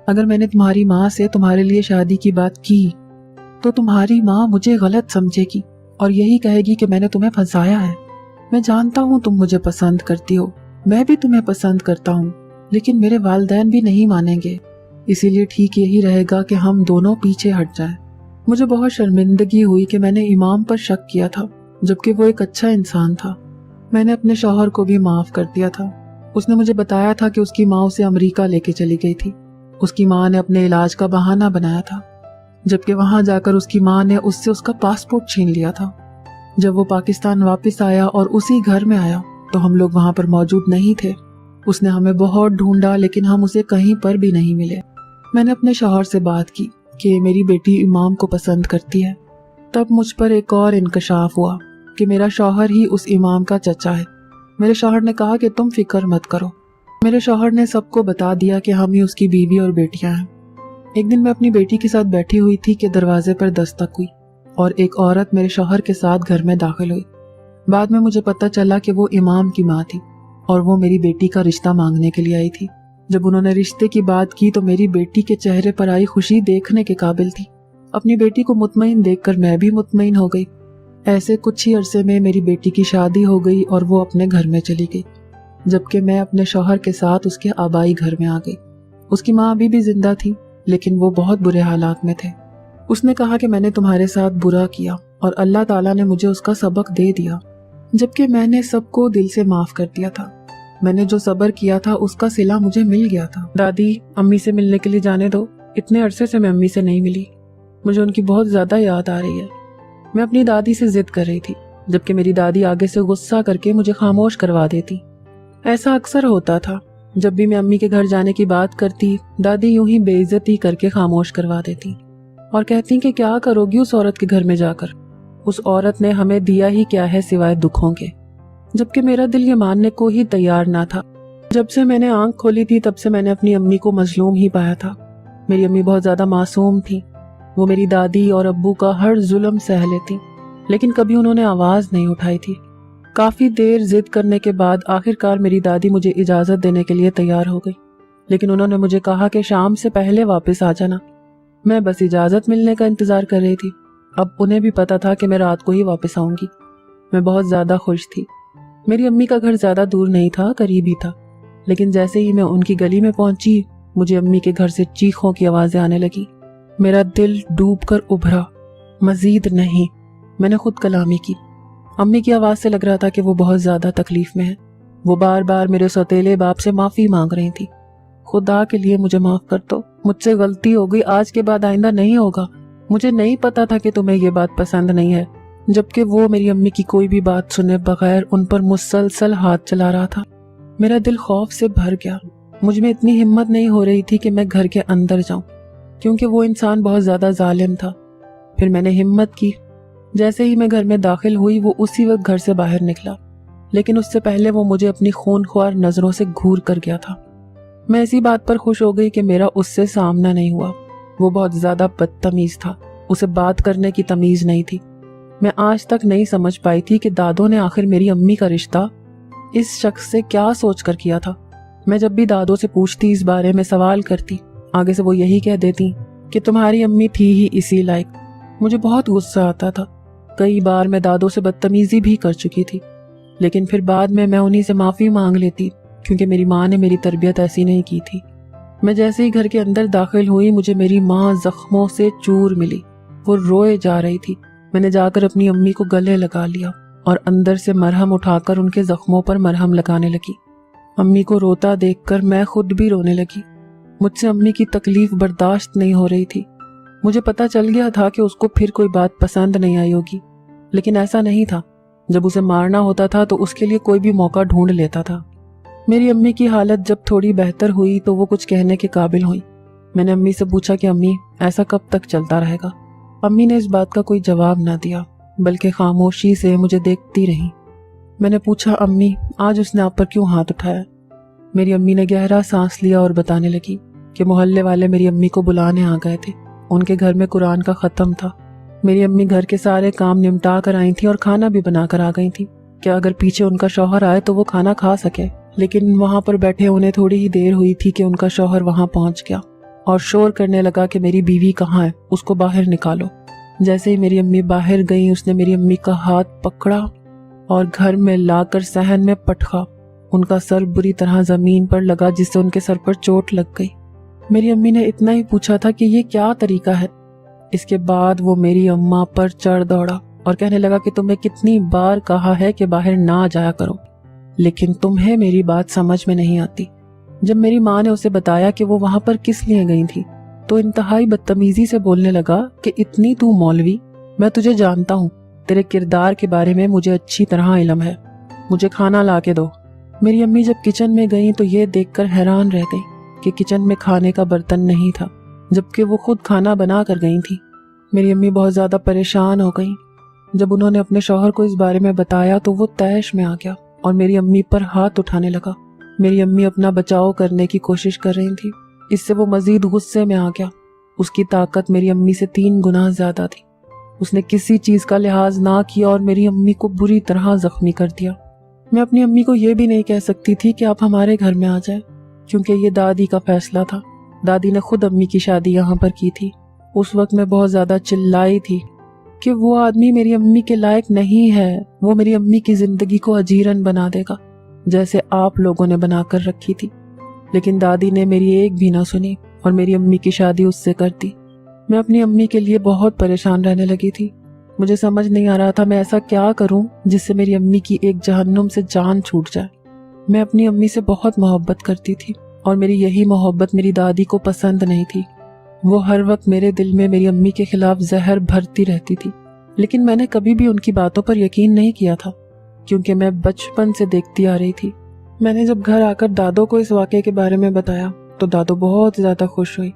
اگر میں نے تمہاری ماں سے تمہارے لیے شادی کی بات کی تو تمہاری ماں مجھے غلط سمجھے گی اور یہی کہے گی کہ میں نے تمہیں پھنسایا ہے۔ میں جانتا ہوں تم مجھے پسند کرتی ہو، میں بھی تمہیں پسند کرتا ہوں، لیکن میرے والدین بھی نہیں مانیں گے، اسی لیے ٹھیک یہی رہے گا کہ ہم دونوں پیچھے ہٹ جائیں۔ مجھے بہت شرمندگی ہوئی کہ میں نے امام پر شک کیا تھا، جبکہ وہ ایک اچھا انسان تھا۔ میں نے اپنے شوہر کو بھی معاف کر دیا تھا۔ اس نے مجھے بتایا تھا کہ اس کی ماں اسے امریکہ لے کے چلی گئی تھی۔ اس کی ماں نے اپنے علاج کا بہانہ بنایا تھا، جبکہ وہاں جا کر اس کی ماں نے اس سے اس کا پاسپورٹ چھین لیا تھا۔ جب وہ پاکستان واپس آیا اور اسی گھر میں آیا تو ہم لوگ وہاں پر موجود نہیں تھے۔ اس نے ہمیں بہت ڈھونڈا لیکن ہم اسے کہیں پر بھی نہیں ملے۔ میں نے اپنے شوہر سے بات کی کہ میری بیٹی امام کو پسند کرتی ہے۔ تب مجھ پر ایک اور انکشاف ہوا کہ میرا شوہر ہی اس امام کا چچا ہے۔ میرے شوہر نے کہا کہ تم فکر مت کرو۔ میرے شوہر نے سب کو بتا دیا کہ ہم ہی اس کی بیوی اور بیٹیاں ہیں۔ ایک دن میں اپنی بیٹی کے ساتھ بیٹھی ہوئی تھی کہ دروازے پر دستک ہوئی اور ایک عورت میرے شوہر کے ساتھ گھر میں داخل ہوئی۔ بعد میں مجھے پتہ چلا کہ وہ امام کی ماں تھی اور وہ میری بیٹی کا رشتہ مانگنے کے لیے آئی تھی۔ جب انہوں نے رشتے کی بات کی تو میری بیٹی کے چہرے پر آئی خوشی دیکھنے کے قابل تھی۔ اپنی بیٹی کو مطمئن دیکھ کر میں بھی مطمئن ہو گئی۔ ایسے کچھ ہی عرصے میں میری بیٹی کی شادی ہو گئی اور وہ اپنے گھر میں چلی گئی، جبکہ میں اپنے شوہر کے ساتھ اس کے آبائی گھر میں آ گئی۔ اس کی ماں ابھی بھی زندہ تھی لیکن وہ بہت برے حالات میں تھے۔ اس نے کہا کہ میں نے تمہارے ساتھ برا کیا اور اللہ تعالیٰ نے مجھے اس کا سبق دے دیا، جبکہ میں نے سب کو دل سے معاف کر دیا تھا۔ میں نے جو صبر کیا تھا اس کا صلہ مجھے مل گیا تھا۔ دادی، امی سے ملنے کے لیے جانے دو، اتنے عرصے سے میں امی سے نہیں ملی، مجھے ان کی بہت زیادہ یاد آ رہی ہے۔ میں اپنی دادی سے ضد کر رہی تھی، جبکہ میری دادی آگے سے غصہ کر کے مجھے خاموش کروا دیتی۔ ایسا اکثر ہوتا تھا، جب بھی میں امی کے گھر جانے کی بات کرتی، دادی یوں ہی بے عزتی کر کے خاموش کروا دیتی اور کہتی کہ کیا کرو گی اس عورت کے گھر میں جا کر، اس عورت نے ہمیں دیا ہی کیا ہے سوائے دکھوں کے۔ جبکہ میرا دل یہ ماننے کو ہی تیار نہ تھا۔ جب سے میں نے آنکھ کھولی تھی تب سے میں نے اپنی امی کو مظلوم ہی پایا تھا۔ میری امی بہت زیادہ معصوم تھی، وہ میری دادی اور ابو کا ہر ظلم سہ لیتی، لیکن کبھی انہوں نے آواز نہیں اٹھائی تھی۔ کافی دیر ضد کرنے کے بعد آخرکار میری دادی مجھے اجازت دینے کے لیے تیار ہو گئی، لیکن انہوں نے مجھے کہا کہ شام سے پہلے واپس آ جانا۔ میں بس اجازت ملنے کا انتظار کر رہی تھی۔ اب انہیں بھی پتا تھا کہ میں رات کو ہی واپس آؤں گی۔ میں بہت زیادہ خوش تھی۔ میری امی کا گھر زیادہ دور نہیں تھا، قریب ہی تھا، لیکن جیسے ہی میں ان کی گلی میں پہنچی مجھے امی کے گھر سے چیخوں کی آوازیں آنے لگی۔ میرا دل ڈوب کر ابھرا، مزید نہیں۔ میں نے خود کلامی کی۔ امی کی آواز سے لگ رہا تھا کہ وہ بہت زیادہ تکلیف میں ہے۔ وہ بار بار میرے سوتیلے باپ سے معافی مانگ رہی تھی۔ خدا کے لیے مجھے معاف کر دو، مجھ سے غلطی ہو گئی، آج کے بعد آئندہ نہیں ہوگا۔ مجھے نہیں پتا تھا کہ تمہیں یہ بات پسند نہیں ہے، جبکہ وہ میری امی کی کوئی بھی بات سنے بغیر ان پر مسلسل ہاتھ چلا رہا تھا۔ میرا دل خوف سے بھر گیا۔ مجھ میں اتنی ہمت نہیں ہو رہی تھی کہ میں گھر کے اندر جاؤں، کیونکہ وہ انسان بہت زیادہ ظالم تھا۔ پھر میں نے ہمت کی۔ جیسے ہی میں گھر میں داخل ہوئی وہ اسی وقت گھر سے باہر نکلا، لیکن اس سے پہلے وہ مجھے اپنی خون خوار نظروں سے گھور کر گیا تھا۔ میں اسی بات پر خوش ہو گئی کہ میرا اس سے سامنا نہیں ہوا۔ وہ بہت زیادہ بدتمیز تھا، اسے بات کرنے کی تمیز نہیں تھی۔ میں آج تک نہیں سمجھ پائی تھی کہ دادوں نے آخر میری امی کا رشتہ اس شخص سے کیا سوچ کر کیا تھا۔ میں جب بھی دادوں سے پوچھتی، اس بارے میں سوال کرتی، آگے سے وہ یہی کہہ دیتی کہ تمہاری امی تھی ہی اسی لائق۔ مجھے بہت غصہ آتا تھا۔ کئی بار میں دادوں سے بدتمیزی بھی کر چکی تھی، لیکن پھر بعد میں انہی سے معافی مانگ لیتی، کیونکہ میری ماں نے میری تربیت ایسی نہیں کی تھی۔ میں جیسے ہی گھر کے اندر داخل ہوئی مجھے میری ماں زخموں سے چور ملی، وہ روئے جا رہی تھی۔ میں نے جا کر اپنی امی کو گلے لگا لیا اور اندر سے مرہم اٹھا کر ان کے زخموں پر مرہم لگانے لگی۔ अम्मी को रोता देखकर मैं खुद भी रोने लगी। मुझसे अम्मी की तकलीफ बर्दाश्त नहीं हो रही थी। मुझे पता चल गया था कि उसको फिर कोई बात पसंद नहीं आई होगी, लेकिन ऐसा नहीं था। जब उसे मारना होता था तो उसके लिए कोई भी मौका ढूंढ लेता था। मेरी अम्मी की हालत जब थोड़ी बेहतर हुई तो वो कुछ कहने के काबिल हुई। मैंने अम्मी से पूछा कि अम्मी, ऐसा कब तक चलता रहेगा? अम्मी ने इस बात का कोई जवाब ना दिया, बल्कि खामोशी से मुझे देखती रही। मैंने पूछा, अम्मी, आज उसने आप पर क्यों हाथ उठाया? मेरी अम्मी ने गहरा सांस लिया और बताने लगी कि मोहल्ले वाले मेरी अम्मी को बुलाने आ गए थे। उनके घर में कुरान का ख़त्म था। मेरी अम्मी घर के सारे काम निपटा कर आई थी और खाना भी बना कर आ गई थी कि अगर पीछे उनका शौहर आए तो वो खाना खा सके। लेकिन वहाँ पर बैठे उन्हें थोड़ी ही देर हुई थी कि उनका शौहर वहाँ पहुँच गया और शोर करने लगा कि मेरी बीवी कहाँ है, उसको बाहर निकालो। जैसे ही मेरी अम्मी बाहर गई, उसने मेरी अम्मी का हाथ पकड़ा और घर में लाकर सहन में पटका। उनका सर बुरी तरह जमीन पर लगा, जिससे उनके सर पर चोट लग गई। मेरी अम्मी ने इतना ही पूछा था कि ये क्या तरीका है। इसके बाद वो मेरी अम्मा पर चढ़ दौड़ा और कहने लगा कि तुम्हें कितनी बार कहा है कि बाहर ना जाया करो, लेकिन तुम्हें मेरी बात समझ में नहीं आती। जब मेरी माँ ने उसे बताया कि वो वहां पर किस लिए गई थी, तो इंतहाई बदतमीजी से बोलने लगा कि इतनी तू मौलवी, मैं तुझे जानता हूँ, तेरे किरदार के बारे में मुझे अच्छी तरह इल्म है, मुझे खाना ला के दो। मेरी अम्मी जब किचन में गई तो ये देखकर हैरान रह गई कि किचन में खाने का बर्तन नहीं था, जबकि वो खुद खाना बना कर गई थी। मेरी अम्मी बहुत ज्यादा परेशान हो गई। जब उन्होंने अपने शौहर को इस बारे में बताया तो वो तैश में आ गया और मेरी अम्मी पर हाथ उठाने लगा। मेरी अम्मी अपना बचाव करने की कोशिश कर रही थी, इससे वो मजीद गुस्से में आ गया। उसकी ताकत मेरी अम्मी से 3 गुना ज्यादा थी। उसने किसी चीज का लिहाज ना किया और मेरी अम्मी को बुरी तरह जख्मी कर दिया। मैं अपनी अम्मी को ये भी नहीं कह सकती थी कि आप हमारे घर में आ जाए, क्योंकि ये दादी का फैसला था। दादी ने खुद अम्मी की शादी यहाँ पर की थी। उस वक्त मैं बहुत ज्यादा चिल्लाई थी कि वो आदमी मेरी अम्मी के लायक नहीं है, वो मेरी अम्मी की जिंदगी को अजीरन बना देगा, जैसे आप लोगों ने बनाकर रखी थी। लेकिन दादी ने मेरी एक भी ना सुनी और मेरी अम्मी की शादी उससे कर दी। मैं अपनी अम्मी के लिए बहुत परेशान रहने लगी थी। मुझे समझ नहीं आ रहा था मैं ऐसा क्या करूं जिससे मेरी अम्मी की एक जहन्नुम से जान छूट जाए। मैं अपनी अम्मी से बहुत मोहब्बत करती थी और मेरी यही मोहब्बत मेरी दादी को पसंद नहीं थी। वो हर वक्त मेरे दिल में मेरी अम्मी के खिलाफ जहर भरती रहती थी, लेकिन मैंने कभी भी उनकी बातों पर यकीन नहीं किया था, क्योंकि मैं बचपन से देखती आ रही थी। मैंने जब घर आकर दादो को इस वाक़े के बारे में बताया तो दादो बहुत ज्यादा खुश हुई।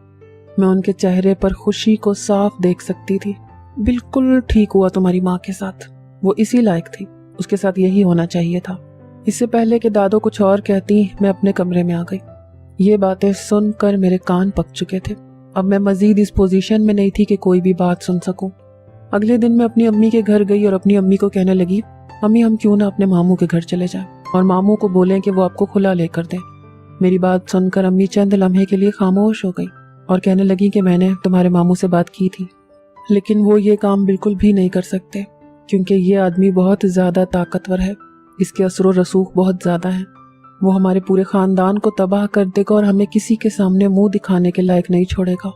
मैं उनके चेहरे पर खुशी को साफ देख सकती थी। बिल्कुल ठीक हुआ तुम्हारी माँ के साथ, वो इसी लायक थी, उसके साथ यही होना चाहिए था। इससे पहले कि दादो कुछ और कहती, मैं अपने कमरे में आ गई। ये बातें सुनकर मेरे कान पक चुके थे। अब मैं मजीद इस पोजीशन में नहीं थी कि कोई भी बात सुन सकूं। अगले दिन मैं अपनी अम्मी के घर गई और अपनी अम्मी को कहने लगी, अम्मी, हम क्यों ना अपने मामू के घर चले जाएं और मामू को बोलें कि वो आपको खुला लेकर दें। मेरी बात सुनकर अम्मी चंद लम्हे के लिए खामोश हो गई और कहने लगी कि मैंने तुम्हारे मामू से बात की थी, लेकिन वो ये काम बिल्कुल भी नहीं कर सकते, क्योंकि ये आदमी बहुत ज्यादा ताकतवर है, इसके असर और रसूख बहुत ज्यादा है। वो हमारे पूरे खानदान को तबाह कर देगा और हमें किसी के सामने मुंह दिखाने के लायक नहीं छोड़ेगा।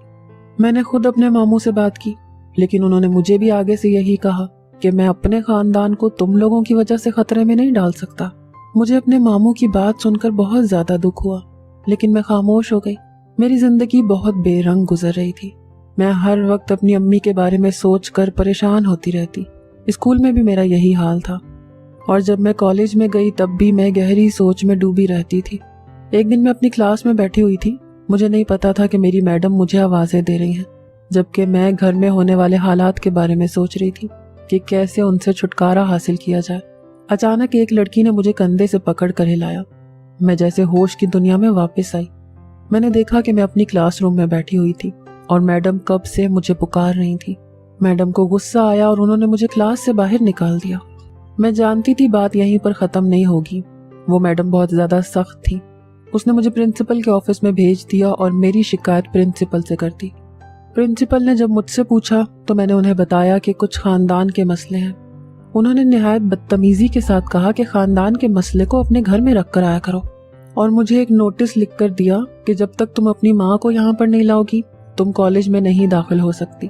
मैंने खुद अपने मामू से बात की, लेकिन उन्होंने मुझे भी आगे से यही कहा कि मैं अपने खानदान को तुम लोगों की वजह से खतरे में नहीं डाल सकता। मुझे अपने मामू की बात सुनकर बहुत ज्यादा दुख हुआ, लेकिन मैं खामोश हो गई। मेरी जिंदगी बहुत बेरंग गुजर रही थी। मैं हर वक्त अपनी अम्मी के बारे में सोचकर परेशान होती रहती। स्कूल में भी मेरा यही हाल था और जब मैं कॉलेज में गई तब भी मैं गहरी सोच में डूबी रहती थी। एक दिन मैं अपनी क्लास में बैठी हुई थी। मुझे नहीं पता था कि मेरी मैडम मुझे आवाजें दे रही हैं, जबकि मैं घर में होने वाले हालात के बारे में सोच रही थी कि कैसे उनसे छुटकारा हासिल किया जाए। अचानक एक लड़की ने मुझे कंधे से पकड़ कर हिलाया। मैं जैसे होश की दुनिया में वापस आई। मैंने देखा कि मैं अपनी क्लासरूम में बैठी हुई थी और मैडम कब से मुझे पुकार रही थी। मैडम को गुस्सा आया और उन्होंने मुझे क्लास से बाहर निकाल दिया। मैं जानती थी बात यहीं पर खत्म नहीं होगी। वो मैडम बहुत ज्यादा सख्त थी। उसने मुझे प्रिंसिपल के ऑफिस में भेज दिया और मेरी शिकायत प्रिंसिपल से कर दी। प्रिंसिपल ने जब मुझसे पूछा तो मैंने उन्हें बताया कि कुछ खानदान के मसले हैं। उन्होंने निहायत बदतमीजी के साथ कहा कि खानदान के मसले को अपने घर में रख कर आया करो और मुझे एक नोटिस लिख कर दिया कि जब तक तुम अपनी माँ को यहाँ पर नहीं लाओगी तुम कॉलेज में नहीं दाखिल हो सकती।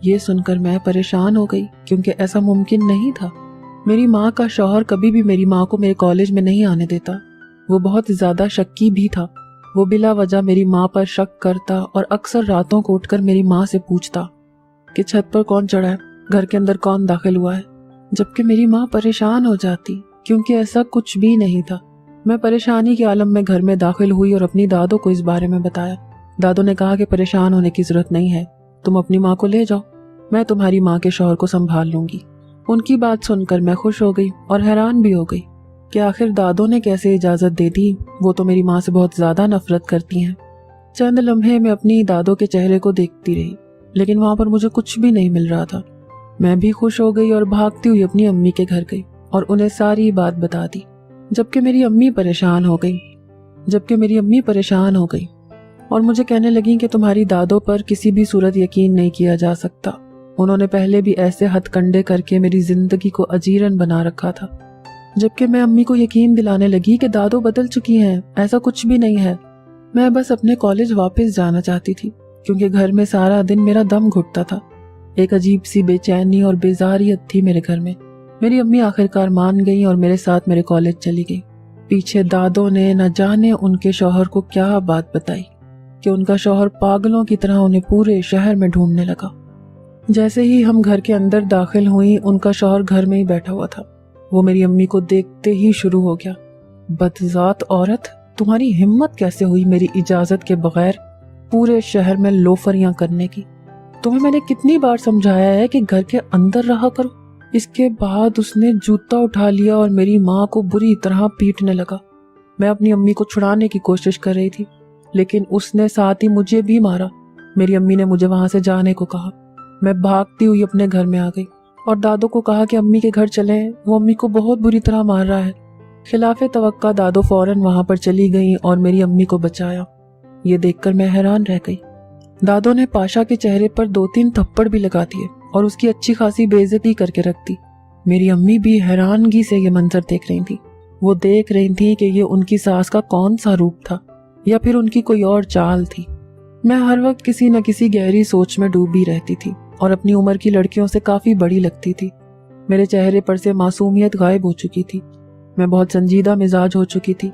ये सुनकर मैं परेशान हो गई, क्योंकि ऐसा मुमकिन नहीं था। मेरी माँ का शौहर कभी भी मेरी माँ को मेरे कॉलेज में नहीं आने देता। وہ بہت زیادہ شکی بھی تھا۔ وہ بلا وجہ میری ماں پر شک کرتا اور اکثر راتوں کو اٹھ کر میری ماں سے پوچھتا کہ چھت پر کون چڑھا ہے، گھر کے اندر کون داخل ہوا ہے، جبکہ میری ماں پریشان ہو جاتی کیونکہ ایسا کچھ بھی نہیں تھا۔ میں پریشانی کے عالم میں گھر میں داخل ہوئی اور اپنی دادو کو اس بارے میں بتایا۔ دادو نے کہا کہ پریشان ہونے کی ضرورت نہیں ہے، تم اپنی ماں کو لے جاؤ، میں تمہاری ماں کے شوہر کو سنبھال لوں گی۔ ان کی بات سن کر میں خوش ہو گئی اور حیران بھی ہو گئی کہ آخر دادو نے کیسے اجازت دے دی، وہ تو میری ماں سے بہت زیادہ نفرت کرتی ہیں۔ چند لمحے میں اپنی دادو کے چہرے کو دیکھتی رہی، لیکن وہاں پر مجھے کچھ بھی نہیں مل رہا تھا۔ میں بھی خوش ہو گئی اور بھاگتی ہوئی اپنی امی کے گھر گئی اور انہیں ساری بات بتا دی، جبکہ میری امی پریشان ہو گئی اور مجھے کہنے لگیں کہ تمہاری دادو پر کسی بھی صورت یقین نہیں کیا جا سکتا، انہوں نے پہلے بھی ایسے ہتھ کنڈے کر کے میری زندگی کو اجیرن بنا رکھا تھا۔ جبکہ میں امی کو یقین دلانے لگی کہ دادو بدل چکی ہیں، ایسا کچھ بھی نہیں ہے، میں بس اپنے کالج واپس جانا چاہتی تھی کیونکہ گھر میں سارا دن میرا دم گھٹتا تھا۔ ایک عجیب سی بے چینی اور بیزاریت تھی میرے گھر میں۔ میری امی آخرکار مان گئی اور میرے ساتھ میرے کالج چلی گئی۔ پیچھے دادو نے نہ جانے ان کے شوہر کو کیا بات بتائی کہ ان کا شوہر پاگلوں کی طرح انہیں پورے شہر میں ڈھونڈنے لگا۔ جیسے ہی ہم گھر کے اندر داخل ہوئیں، ان کا شوہر گھر میں ہی بیٹھا ہوا تھا۔ وہ میری امی کو دیکھتے ہی شروع ہو گیا، بدذات عورت، تمہاری ہمت کیسے ہوئی میری اجازت کے بغیر پورے شہر میں لوفریاں کرنے کی؟ تمہیں میں نے کتنی بار سمجھایا ہے کہ گھر کے اندر رہا کرو۔ اس کے بعد اس نے جوتا اٹھا لیا اور میری ماں کو بری طرح پیٹنے لگا۔ میں اپنی امی کو چھڑانے کی کوشش کر رہی تھی، لیکن اس نے ساتھ ہی مجھے بھی مارا۔ میری امی نے مجھے وہاں سے جانے کو کہا۔ میں بھاگتی ہوئی اپنے گھر میں آ گئی اور دادو کو کہا کہ امی کے گھر چلیں، وہ امی کو بہت بری طرح مار رہا ہے۔ خلاف توقع دادو فوراً وہاں پر چلی گئی اور میری امی کو بچایا۔ یہ دیکھ کر میں حیران رہ گئی۔ دادو نے پاشا کے چہرے پر 2-3 تھپڑ بھی لگا دیے اور اس کی اچھی خاصی بے عزتی کر کے رکھ دی۔ میری امی بھی حیرانگی سے یہ منظر دیکھ رہی تھی۔ وہ دیکھ رہی تھی کہ یہ ان کی ساس کا کون سا روپ تھا یا پھر ان کی کوئی اور چال تھی۔ میں ہر وقت کسی نہ کسی گہری سوچ میں ڈوبی رہتی تھی اور اپنی عمر کی لڑکیوں سے کافی بڑی لگتی تھی۔ میرے چہرے پر سے معصومیت غائب ہو چکی تھی۔ میں بہت سنجیدہ مزاج ہو چکی تھی۔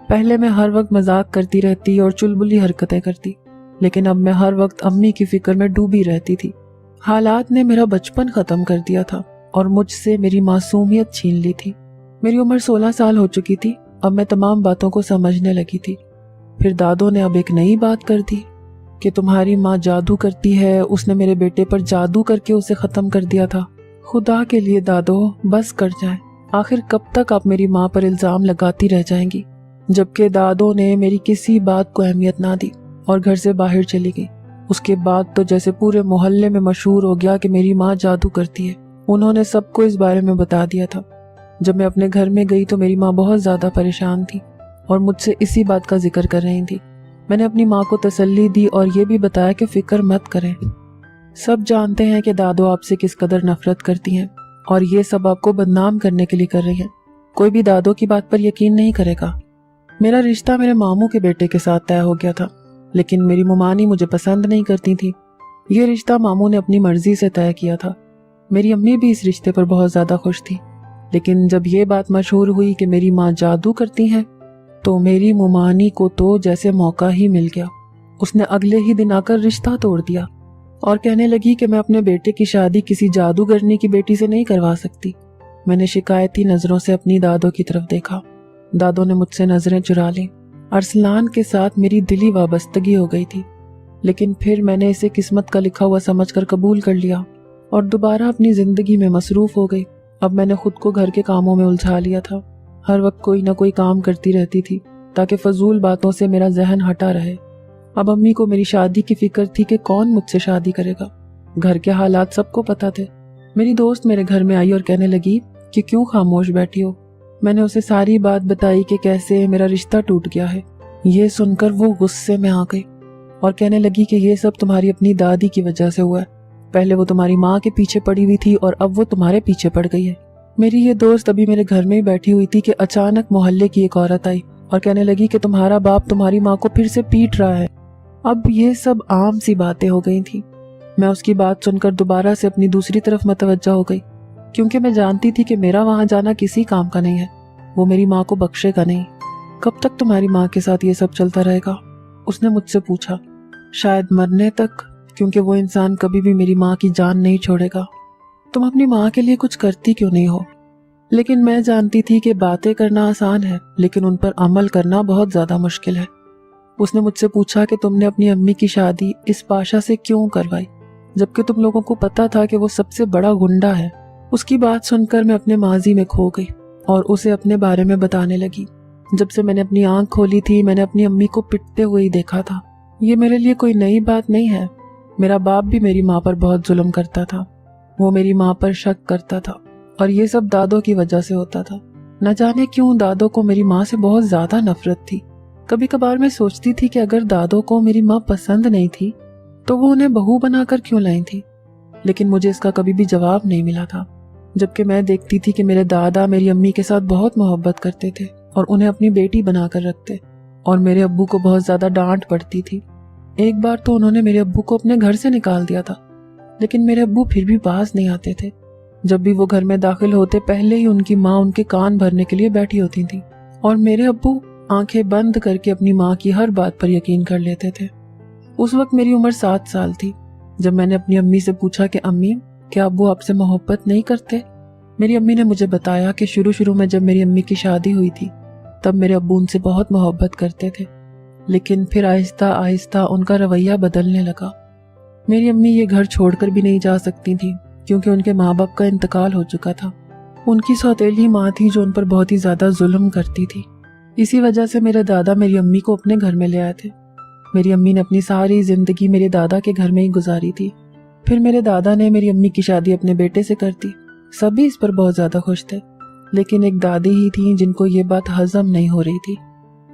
پہلے میں ہر وقت مذاق کرتی رہتی اور چلبلی حرکتیں کرتی، لیکن اب میں ہر وقت امی کی فکر میں ڈوبی رہتی تھی۔ حالات نے میرا بچپن ختم کر دیا تھا اور مجھ سے میری معصومیت چھین لی تھی۔ میری عمر 16 سال ہو چکی تھی۔ اب میں تمام باتوں کو سمجھنے لگی تھی۔ پھر دادو نے اب ایک نئی بات کر دی کہ تمہاری ماں جادو کرتی ہے، اس نے میرے بیٹے پر جادو کر کے اسے ختم کر دیا تھا۔ خدا کے لیے دادو بس کر جائیں، آخر کب تک آپ میری ماں پر الزام لگاتی رہ جائیں گی؟ جبکہ دادو نے میری کسی بات کو اہمیت نہ دی اور گھر سے باہر چلی گئی۔ اس کے بعد تو جیسے پورے محلے میں مشہور ہو گیا کہ میری ماں جادو کرتی ہے۔ انہوں نے سب کو اس بارے میں بتا دیا تھا۔ جب میں اپنے گھر میں گئی تو میری ماں بہت زیادہ پریشان تھی اور مجھ سے اسی بات کا ذکر کر رہی تھی۔ میں نے اپنی ماں کو تسلی دی اور یہ بھی بتایا کہ فکر مت کریں، سب جانتے ہیں کہ دادو آپ سے کس قدر نفرت کرتی ہیں اور یہ سب آپ کو بدنام کرنے کے لیے کر رہی ہیں۔ کوئی بھی دادو کی بات پر یقین نہیں کرے گا۔ میرا رشتہ میرے ماموں کے بیٹے کے ساتھ طے ہو گیا تھا، لیکن میری ممانی مجھے پسند نہیں کرتی تھی۔ یہ رشتہ ماموں نے اپنی مرضی سے طے کیا تھا۔ میری امی بھی اس رشتے پر بہت زیادہ خوش تھی، لیکن جب یہ بات مشہور ہوئی کہ میری ماں جادو کرتی ہیں تو میری ممانی کو تو جیسے موقع ہی مل گیا۔ اس نے اگلے ہی دن آ کر رشتہ توڑ دیا اور کہنے لگی کہ میں اپنے بیٹے کی شادی کسی جادوگرنی کی بیٹی سے نہیں کروا سکتی۔ میں نے شکایتی نظروں سے اپنی دادو کی طرف دیکھا۔ دادو نے مجھ سے نظریں چرا لیں۔ ارسلان کے ساتھ میری دلی وابستگی ہو گئی تھی، لیکن پھر میں نے اسے قسمت کا لکھا ہوا سمجھ کر قبول کر لیا اور دوبارہ اپنی زندگی میں مصروف ہو گئی۔ اب میں نے خود کو گھر کے کاموں میں الجھا لیا تھا۔ ہر وقت کوئی نہ کوئی کام کرتی رہتی تھی تاکہ فضول باتوں سے میرا ذہن ہٹا رہے۔ اب امی کو میری شادی کی فکر تھی کہ کون مجھ سے شادی کرے گا۔ گھر کے حالات سب کو پتہ تھے۔ میری دوست میرے گھر میں آئی اور کہنے لگی کہ کیوں خاموش بیٹھی ہو؟ میں نے اسے ساری بات بتائی کہ کیسے میرا رشتہ ٹوٹ گیا ہے۔ یہ سن کر وہ غصے میں آ گئی اور کہنے لگی کہ یہ سب تمہاری اپنی دادی کی وجہ سے ہوا ہے۔ پہلے وہ تمہاری ماں کے پیچھے پڑی ہوئی تھی اور اب وہ تمہارے پیچھے پڑ گئی ہے۔ میری یہ دوست ابھی میرے گھر میں ہی بیٹھی ہوئی تھی کہ اچانک محلے کی ایک عورت آئی اور کہنے لگی کہ تمہارا باپ تمہاری ماں کو پھر سے پیٹ رہا ہے۔ اب یہ سب عام سی باتیں ہو گئی تھیں۔ میں اس کی بات سن کر دوبارہ سے اپنی دوسری طرف متوجہ ہو گئی، کیونکہ میں جانتی تھی کہ میرا وہاں جانا کسی کام کا نہیں ہے، وہ میری ماں کو بخشے گا نہیں۔ कब तक तुम्हारी माँ के साथ ये सब चलता रहेगा? उसने मुझसे पूछा। शायद मरने तक, क्योंकि वो इंसान कभी भी मेरी माँ की जान नहीं छोड़ेगा। तुम अपनी माँ के लिए कुछ करती क्यों नहीं हो? लेकिन मैं जानती थी कि बातें करना आसान है, लेकिन उन पर अमल करना बहुत ज्यादा मुश्किल है। उसने मुझसे पूछा कि तुमने अपनी अम्मी की शादी इस पाशा से क्यों करवाई, जबकि तुम लोगों को पता था कि वो सबसे बड़ा गुंडा है। उसकी बात सुनकर मैं अपने माजी में खो गई और उसे अपने बारे में बताने लगी। जब से मैंने अपनी आंख खोली थी, मैंने अपनी अम्मी को पिटते हुए ही देखा था। ये मेरे लिए कोई नई बात नहीं है। मेरा बाप भी मेरी माँ पर बहुत जुल्म करता था। वो मेरी माँ पर शक करता था और ये सब दादो की वजह से होता था। न जाने क्यों दादो को मेरी माँ से बहुत ज्यादा नफरत थी। कभी कभार मैं सोचती थी कि अगर दादो को मेरी माँ पसंद नहीं थी तो वो उन्हें बहू बनाकर क्यों लाई थी, लेकिन मुझे इसका कभी भी जवाब नहीं मिला था। जबकि मैं देखती थी कि मेरे दादा मेरी अम्मी के साथ बहुत मोहब्बत करते थे और उन्हें अपनी बेटी बनाकर रखते, और मेरे अब्बू को बहुत ज्यादा डांट पड़ती थी। एक बार तो उन्होंने मेरे अब्बू को अपने घर से निकाल दिया था, लेकिन मेरे अब्बू फिर भी पास नहीं आते थे। जब भी वो घर में दाखिल होते, पहले ही उनकी माँ उनके कान भरने के लिए बैठी होती थी और मेरे अब्बू आंखें बंद करके अपनी माँ की हर बात पर यकीन कर लेते थे। उस वक्त मेरी उम्र 7 साल थी जब मैंने अपनी अम्मी से पूछा कि अम्मी, क्या अब्बू आपसे मोहब्बत नहीं करते? मेरी अम्मी ने मुझे बताया कि शुरू में जब मेरी अम्मी की शादी हुई थी तब मेरे अब्बू उनसे बहुत मोहब्बत करते थे, लेकिन फिर आहिस्ता आहिस्ता उनका रवैया बदलने लगा। मेरी अम्मी ये घर छोड़कर भी नहीं जा सकती थी क्योंकि उनके माँ बाप का इंतकाल हो चुका था। उनकी सौतेली माँ थी जो उन पर बहुत ही ज्यादा जुल्म करती थी। इसी वजह से मेरे दादा मेरी अम्मी को अपने घर में ले आए थे। मेरी अम्मी ने अपनी सारी जिंदगी मेरे दादा के घर में ही गुजारी थी। फिर मेरे दादा ने मेरी अम्मी की शादी अपने बेटे से कर दी। सभी इस पर बहुत ज्यादा खुश थे, लेकिन एक दादी ही थी जिनको ये बात हजम नहीं हो रही थी।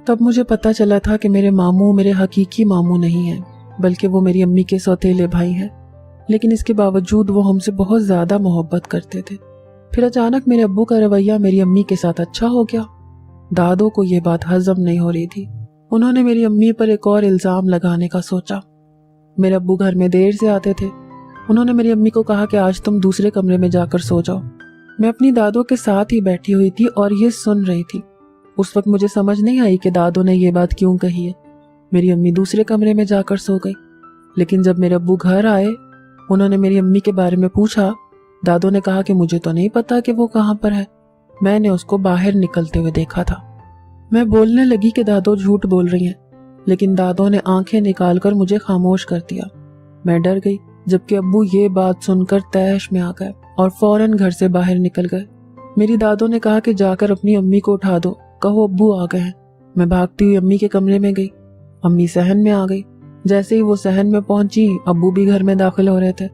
तब मुझे पता चला था कि मेरे मामू मेरे हकीकी मामू नहीं हैं, बल्कि वो मेरी अम्मी के सौतेले भाई हैं। लेकिन इसके बावजूद वो हमसे बहुत ज्यादा मोहब्बत करते थे। फिर अचानक मेरे अब्बू का रवैया मेरी अम्मी के साथ अच्छा हो गया। दादो को ये बात हजम नहीं हो रही थी। उन्होंने मेरी अम्मी पर एक और इल्जाम लगाने का सोचा। मेरे अब्बू घर में देर से आते थे। उन्होंने मेरी अम्मी को कहा कि आज तुम दूसरे कमरे में जाकर सो जाओ। मैं अपनी दादो के साथ ही बैठी हुई थी और ये सुन रही थी। उस वक्त मुझे समझ नहीं आई कि दादो ने ये बात क्यों कही है। मेरी अम्मी दूसरे कमरे में जाकर सो गई। लेकिन जब मेरे अब्बू घर आए, उन्होंने मेरी अम्मी के बारे में पूछा। दादो ने कहा कि मुझे तो नहीं पता कि वो कहाँ पर है, मैंने उसको बाहर निकलते हुए देखा था। मैं बोलने लगी कि दादो झूठ बोल रही हैं, लेकिन दादो ने आंखें निकालकर मुझे खामोश कर दिया। मैं डर गई, जबकि अब्बू ये बात सुनकर तैश में आ गए और फौरन घर से बाहर निकल गए। मेरी दादो ने कहा कि जाकर अपनी अम्मी को उठा दो, कहो अब्बू आ गए हैं। मैं भागती हुई अम्मी के कमरे में गई। अम्मी सहन में आ गई। जैसे ही वो सहन में पहुंची, अब्बू भी घर में दाखिल हो रहे थे।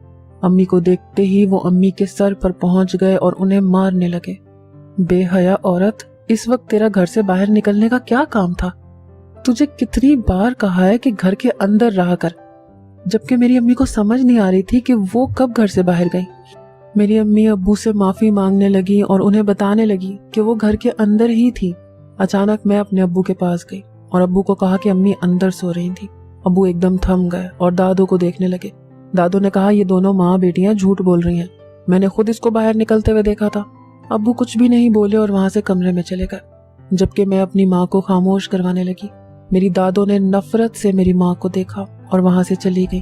अम्मी को देखते ही वो अम्मी के सर पर पहुंच गए और उन्हें मारने लगे। बेहया औरत, इस वक्त तेरा घर से बाहर निकलने का क्या काम था? तुझे कितनी बार कहा है कि घर के अंदर रहा कर, जबकि मेरी अम्मी को समझ नहीं आ रही थी कि वो कब घर से बाहर गई। मेरी अम्मी अब्बू से माफी मांगने लगी और उन्हें बताने लगी कि वो घर के अंदर ही थी। अचानक मैं अपने अब्बू के पास गई और अब्बू को कहा कि अम्मी अंदर सो रही थी। अब्बू एकदम थम गए और दादो को देखने लगे। दादो ने कहा, ये दोनों माँ बेटियां झूठ बोल रही हैं, मैंने खुद इसको बाहर निकलते हुए देखा था। अब्बू कुछ भी नहीं बोले और वहां से कमरे में चले गए, जबकि मैं अपनी माँ को खामोश करवाने लगी। मेरी दादो ने नफरत से मेरी माँ को देखा और वहां से चली गई।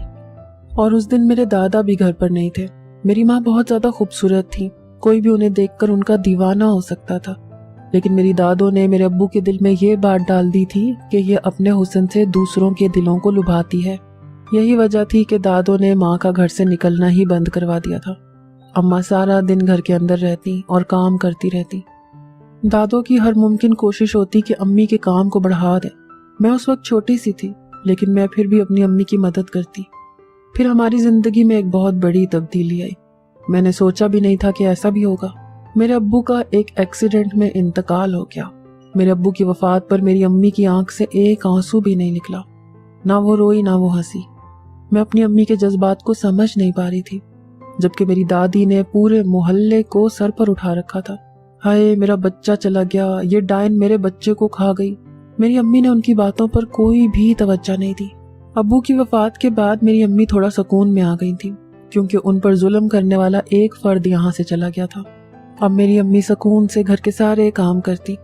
और उस दिन मेरे दादा भी घर पर नहीं थे। मेरी माँ बहुत ज्यादा खूबसूरत थी, कोई भी उन्हें देखकर उनका दीवाना हो सकता था। लेकिन मेरी दादो ने मेरे अब्बू के दिल में ये बात डाल दी थी कि ये अपने हुस्न से दूसरों के दिलों को लुभाती है। यही वजह थी कि दादो ने माँ का घर से निकलना ही बंद करवा दिया था। अम्मा सारा दिन घर के अंदर रहती और काम करती रहती। दादो की हर मुमकिन कोशिश होती कि अम्मी के काम को बढ़ा दे। मैं उस वक्त छोटी सी थी, लेकिन मैं फिर भी अपनी अम्मी की मदद करती। फिर हमारी जिंदगी में एक बहुत बड़ी तब्दीली आई। मैंने सोचा भी नहीं था कि ऐसा भी होगा। मेरे अब्बू का एक एक्सीडेंट में इंतकाल हो गया। मेरे अब्बू की वफात पर मेरी अम्मी की आंख से एक आंसू भी नहीं निकला। ना वो रोई ना वो हंसी। मैं अपनी अम्मी के जज्बात को समझ नहीं पा रही थी, जबकि मेरी दादी ने पूरे मोहल्ले को सर पर उठा रखा था। हाय, मेरा बच्चा चला गया, ये डायन मेरे बच्चे को खा गई। मेरी अम्मी ने उनकी बातों पर कोई भी तवज्जो नहीं दी। अब्बू की वफात के बाद मेरी अम्मी थोड़ा सुकून में आ गई थी, क्योंकि उन पर जुल्म करने वाला एक फर्द यहाँ से चला गया था। अब मेरी अम्मी सुकून से घर के सारे काम करती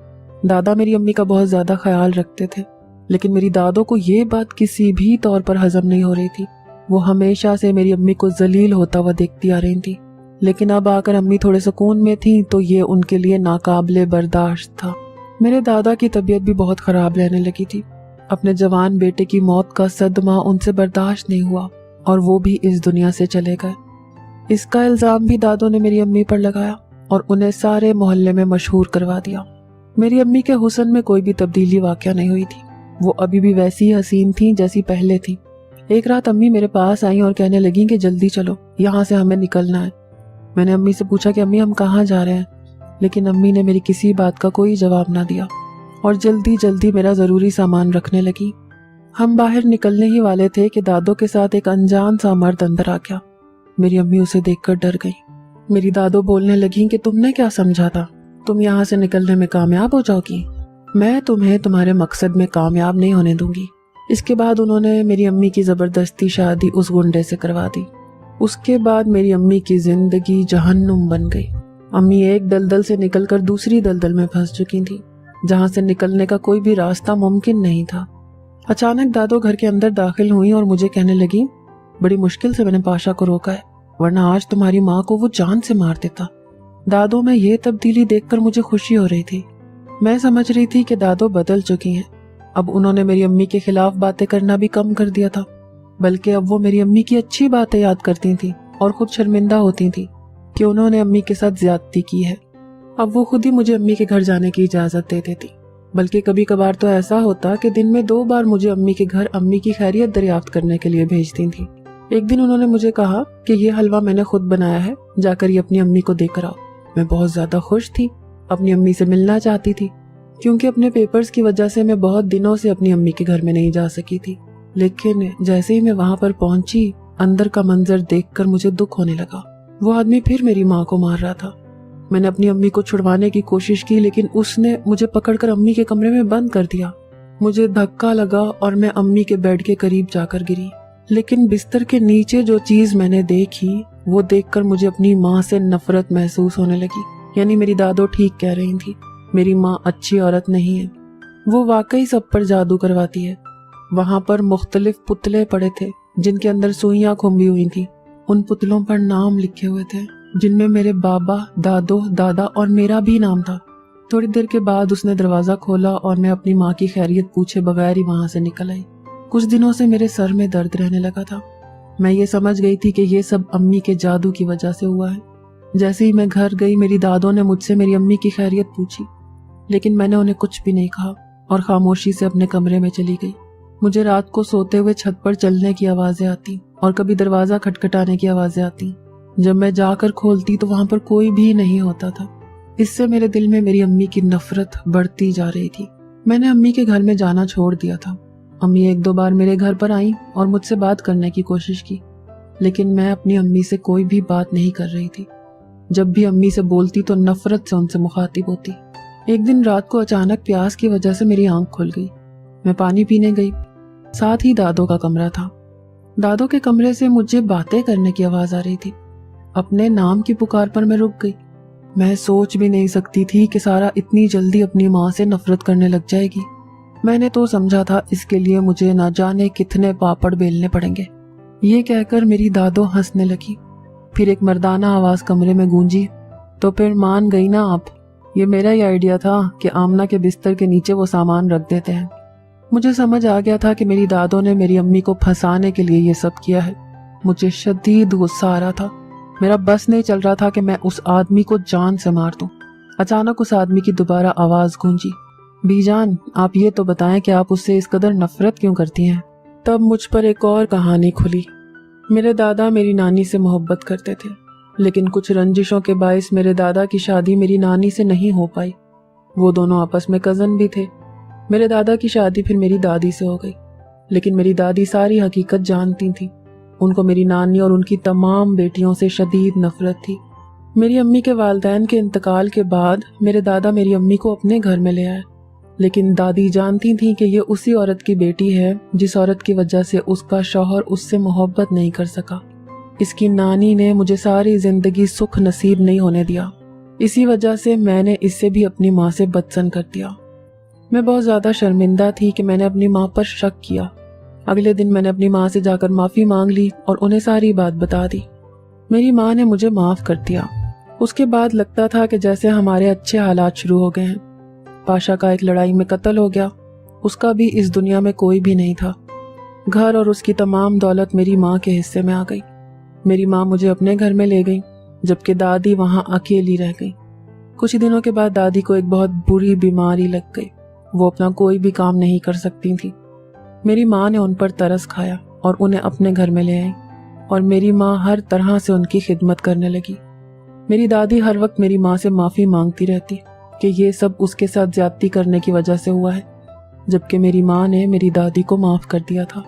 दादा मेरी अम्मी का बहुत ज्यादा ख्याल रखते थे, लेकिन मेरी दादो को ये बात किसी भी तौर पर हजम नहीं हो रही थी। वो हमेशा से मेरी अम्मी को जलील होता हुआ देखती आ रही थी, लेकिन अब आकर अम्मी थोड़े सुकून में थी तो ये उनके लिए नाकाबिले बर्दाश्त था। मेरे दादा की तबीयत भी बहुत खराब रहने लगी थी। अपने जवान बेटे की मौत का सदमा उनसे बर्दाश्त नहीं हुआ और वो भी इस दुनिया से चले गए। इसका इल्जाम भी दादो ने मेरी अम्मी पर लगाया और उन्हें सारे मोहल्ले में मशहूर करवा दिया। मेरी अम्मी के हुस्न में कोई भी तब्दीली वाक़या नहीं हुई थी। वो अभी भी वैसी ही हसीन थी जैसी पहले थी। एक रात अम्मी मेरे पास आई और कहने लगी कि जल्दी चलो, यहाँ से हमें निकलना है। मैंने अम्मी से पूछा कि अम्मी हम कहाँ जा रहे हैं, लेकिन अम्मी ने मेरी किसी बात का कोई जवाब ना दिया और जल्दी जल्दी मेरा ज़रूरी सामान रखने लगी। हम बाहर निकलने ही वाले थे कि दादो के साथ एक अनजान सा मर्द अंदर आ गया। मेरी अम्मी उसे देखकर डर गई। मेरी दादो बोलने लगी कि तुमने क्या समझा था, तुम यहाँ से निकलने में कामयाब हो जाओगी, मैं तुम्हें तुम्हारे मकसद में कामयाब नहीं होने दूंगी। इसके बाद उन्होंने मेरी अम्मी की ज़बरदस्ती शादी उस गुंडे से करवा दी। उसके बाद मेरी अम्मी की जिंदगी जहन्नुम बन गई। अम्मी एक दलदल से निकलकर दूसरी दलदल में फंस चुकी थी, जहाँ से निकलने का कोई भी रास्ता मुमकिन नहीं था। अचानक दादो घर के अंदर दाखिल हुई और मुझे कहने लगी, बड़ी मुश्किल से मैंने पाशा को रोका है, वरना आज तुम्हारी माँ को वो जान से मार देता। दादो में ये तब्दीली देखकर मुझे खुशी हो रही थी। मैं समझ रही थी कि दादो बदल चुकी हैं। अब उन्होंने मेरी अम्मी के खिलाफ बातें करना भी कम कर दिया था, बल्कि अब वो मेरी अम्मी की अच्छी बातें याद करती थी और खुद शर्मिंदा होती थी कि उन्होंने अम्मी के साथ ज्यादती की है। अब वो खुद ही मुझे अम्मी के घर जाने की इजाजत दे देती, बल्कि कभी कभार तो ऐसा होता कि दिन में 2 बार मुझे अम्मी के घर अम्मी की खैरियत दरियाफ्त करने के लिए भेजती थी। एक दिन उन्होंने मुझे कहा कि ये हलवा मैंने खुद बनाया है, जाकर ये अपनी अम्मी को देकर आओ। मैं बहुत ज्यादा खुश थी, अपनी अम्मी से मिलना चाहती थी, क्योंकि अपने पेपर्स की वजह से मैं बहुत दिनों से अपनी अम्मी के घर में नहीं जा सकी थी। लेकिन जैसे ही मैं वहां पर पहुंची, अंदर का मंजर देखकर मुझे दुख होने लगा। वो आदमी फिर मेरी माँ को मार रहा था। मैंने अपनी अम्मी को छुड़वाने की कोशिश की, लेकिन उसने मुझे पकड़कर अम्मी के कमरे में बंद कर दिया। मुझे धक्का लगा और मैं अम्मी के बेड के करीब जाकर गिरी, लेकिन बिस्तर के नीचे जो चीज मैंने देखी वो देखकर मुझे अपनी माँ से नफरत महसूस होने लगी। यानी मेरी दादो ठीक कह रही थी, मेरी माँ अच्छी औरत नहीं है, वो वाकई सब पर जादू करवाती है। वहां पर मुख्तलिफ पुतले पड़े थे जिनके अंदर सुइयां खुम्बी हुई थी। उन पुतलों पर नाम लिखे हुए थे, जिनमें मेरे बाबा, दादो, दादा और मेरा भी नाम था। थोड़ी देर के बाद उसने दरवाजा खोला और मैं अपनी माँ की खैरियत पूछे बगैर ही वहां से निकल आई। कुछ दिनों से मेरे सर में दर्द रहने लगा था। मैं ये समझ गई थी कि ये सब अम्मी के जादू की वजह से हुआ है। जैसे ही मैं घर गई, मेरी दादो ने मुझसे मेरी अम्मी की खैरियत पूछी, लेकिन मैंने उन्हें कुछ भी नहीं कहा और खामोशी से अपने कमरे में चली गई। मुझे रात को सोते हुए छत पर चलने की आवाजें आती और कभी दरवाजा खटखटाने की आवाजें आती। जब मैं जाकर खोलती तो वहां पर कोई भी नहीं होता था। इससे मेरे दिल में मेरी अम्मी की नफरत बढ़ती जा रही थी। मैंने अम्मी के घर में जाना छोड़ दिया था। अम्मी 1-2 बार मेरे घर पर आई और मुझसे बात करने की कोशिश की, लेकिन मैं अपनी अम्मी से कोई भी बात नहीं कर रही थी। जब भी अम्मी से बोलती तो नफरत से उनसे मुखातिब होती। एक दिन रात को अचानक प्यास की वजह से मेरी आंख खुल गई। मैं पानी पीने गई। साथ ही दादो का कमरा था। दादो के कमरे से मुझे बातें करने की आवाज आ रही थी। अपने नाम की पुकार पर मैं रुक गई। मैं सोच भी नहीं सकती थी कि सारा इतनी जल्दी अपनी माँ से नफरत करने लग जाएगी। मैंने तो समझा था इसके लिए मुझे ना जाने कितने पापड़ बेलने पड़ेंगे। ये कहकर मेरी दादो हंसने लगी। फिर एक मर्दाना आवाज कमरे में गूंजी, तो फिर मान गई ना आप? ये मेरा ही आइडिया था कि आमना के बिस्तर के नीचे वो सामान रख देते हैं। मुझे समझ आ गया था कि मेरी दादो ने मेरी अम्मी को फंसाने के लिए ये सब किया है। मुझे शदीद गुस्सा आ रहा था। मेरा बस नहीं चल रहा था कि मैं उस आदमी को जान से मार दूं। अचानक उस आदमी की दोबारा आवाज गूंजी, बीजान, आप ये तो बताएं कि आप उससे इस कदर नफरत क्यों करती हैं? तब मुझ पर एक और कहानी खुली। मेरे दादा मेरी नानी से मोहब्बत करते थे, लेकिन कुछ रंजिशों के बायस मेरे दादा की शादी मेरी नानी से नहीं हो पाई। वो दोनों आपस में कजन भी थे। मेरे दादा की शादी फिर मेरी दादी से हो गई, लेकिन मेरी दादी सारी हकीकत जानती थी। उनको मेरी नानी और उनकी तमाम बेटियों से शदीद नफरत थी। मेरी अम्मी के वालिदैन के इंतकाल के बाद मेरे दादा मेरी अम्मी को अपने घर में ले आए, लेकिन दादी जानती थी कि ये उसी औरत की बेटी है जिस औरत की वजह से उसका शौहर उससे मोहब्बत नहीं कर सका। इसकी नानी ने मुझे सारी जिंदगी सुख नसीब नहीं होने दिया। इसी वजह से मैंने इससे भी अपनी माँ से बदसन कर दिया। मैं बहुत ज़्यादा शर्मिंदा थी कि मैंने अपनी माँ पर शक किया। अगले दिन मैंने अपनी माँ से जाकर माफ़ी मांग ली और उन्हें सारी बात बता दी। मेरी माँ ने मुझे माफ़ कर दिया। उसके बाद लगता था कि जैसे हमारे अच्छे हालात शुरू हो गए हैं। पाशा का एक लड़ाई में कत्ल हो गया। उसका भी इस दुनिया में कोई भी नहीं था। घर और उसकी तमाम दौलत मेरी माँ के हिस्से में आ गई। मेरी माँ मुझे अपने घर में ले गई, जबकि दादी वहाँ अकेली रह गई। कुछ दिनों के बाद दादी को एक बहुत बुरी बीमारी लग गई। वो अपना कोई भी काम नहीं कर सकती थी। मेरी माँ ने उन पर तरस खाया और उन्हें अपने घर में ले आई, और मेरी माँ हर तरह से उनकी खिदमत करने लगी। मेरी दादी हर वक्त मेरी माँ से माफ़ी मांगती रहती कि ये सब उसके साथ ज्यादती करने की वजह से हुआ है, जबकि मेरी माँ ने मेरी दादी को माफ़ कर दिया था।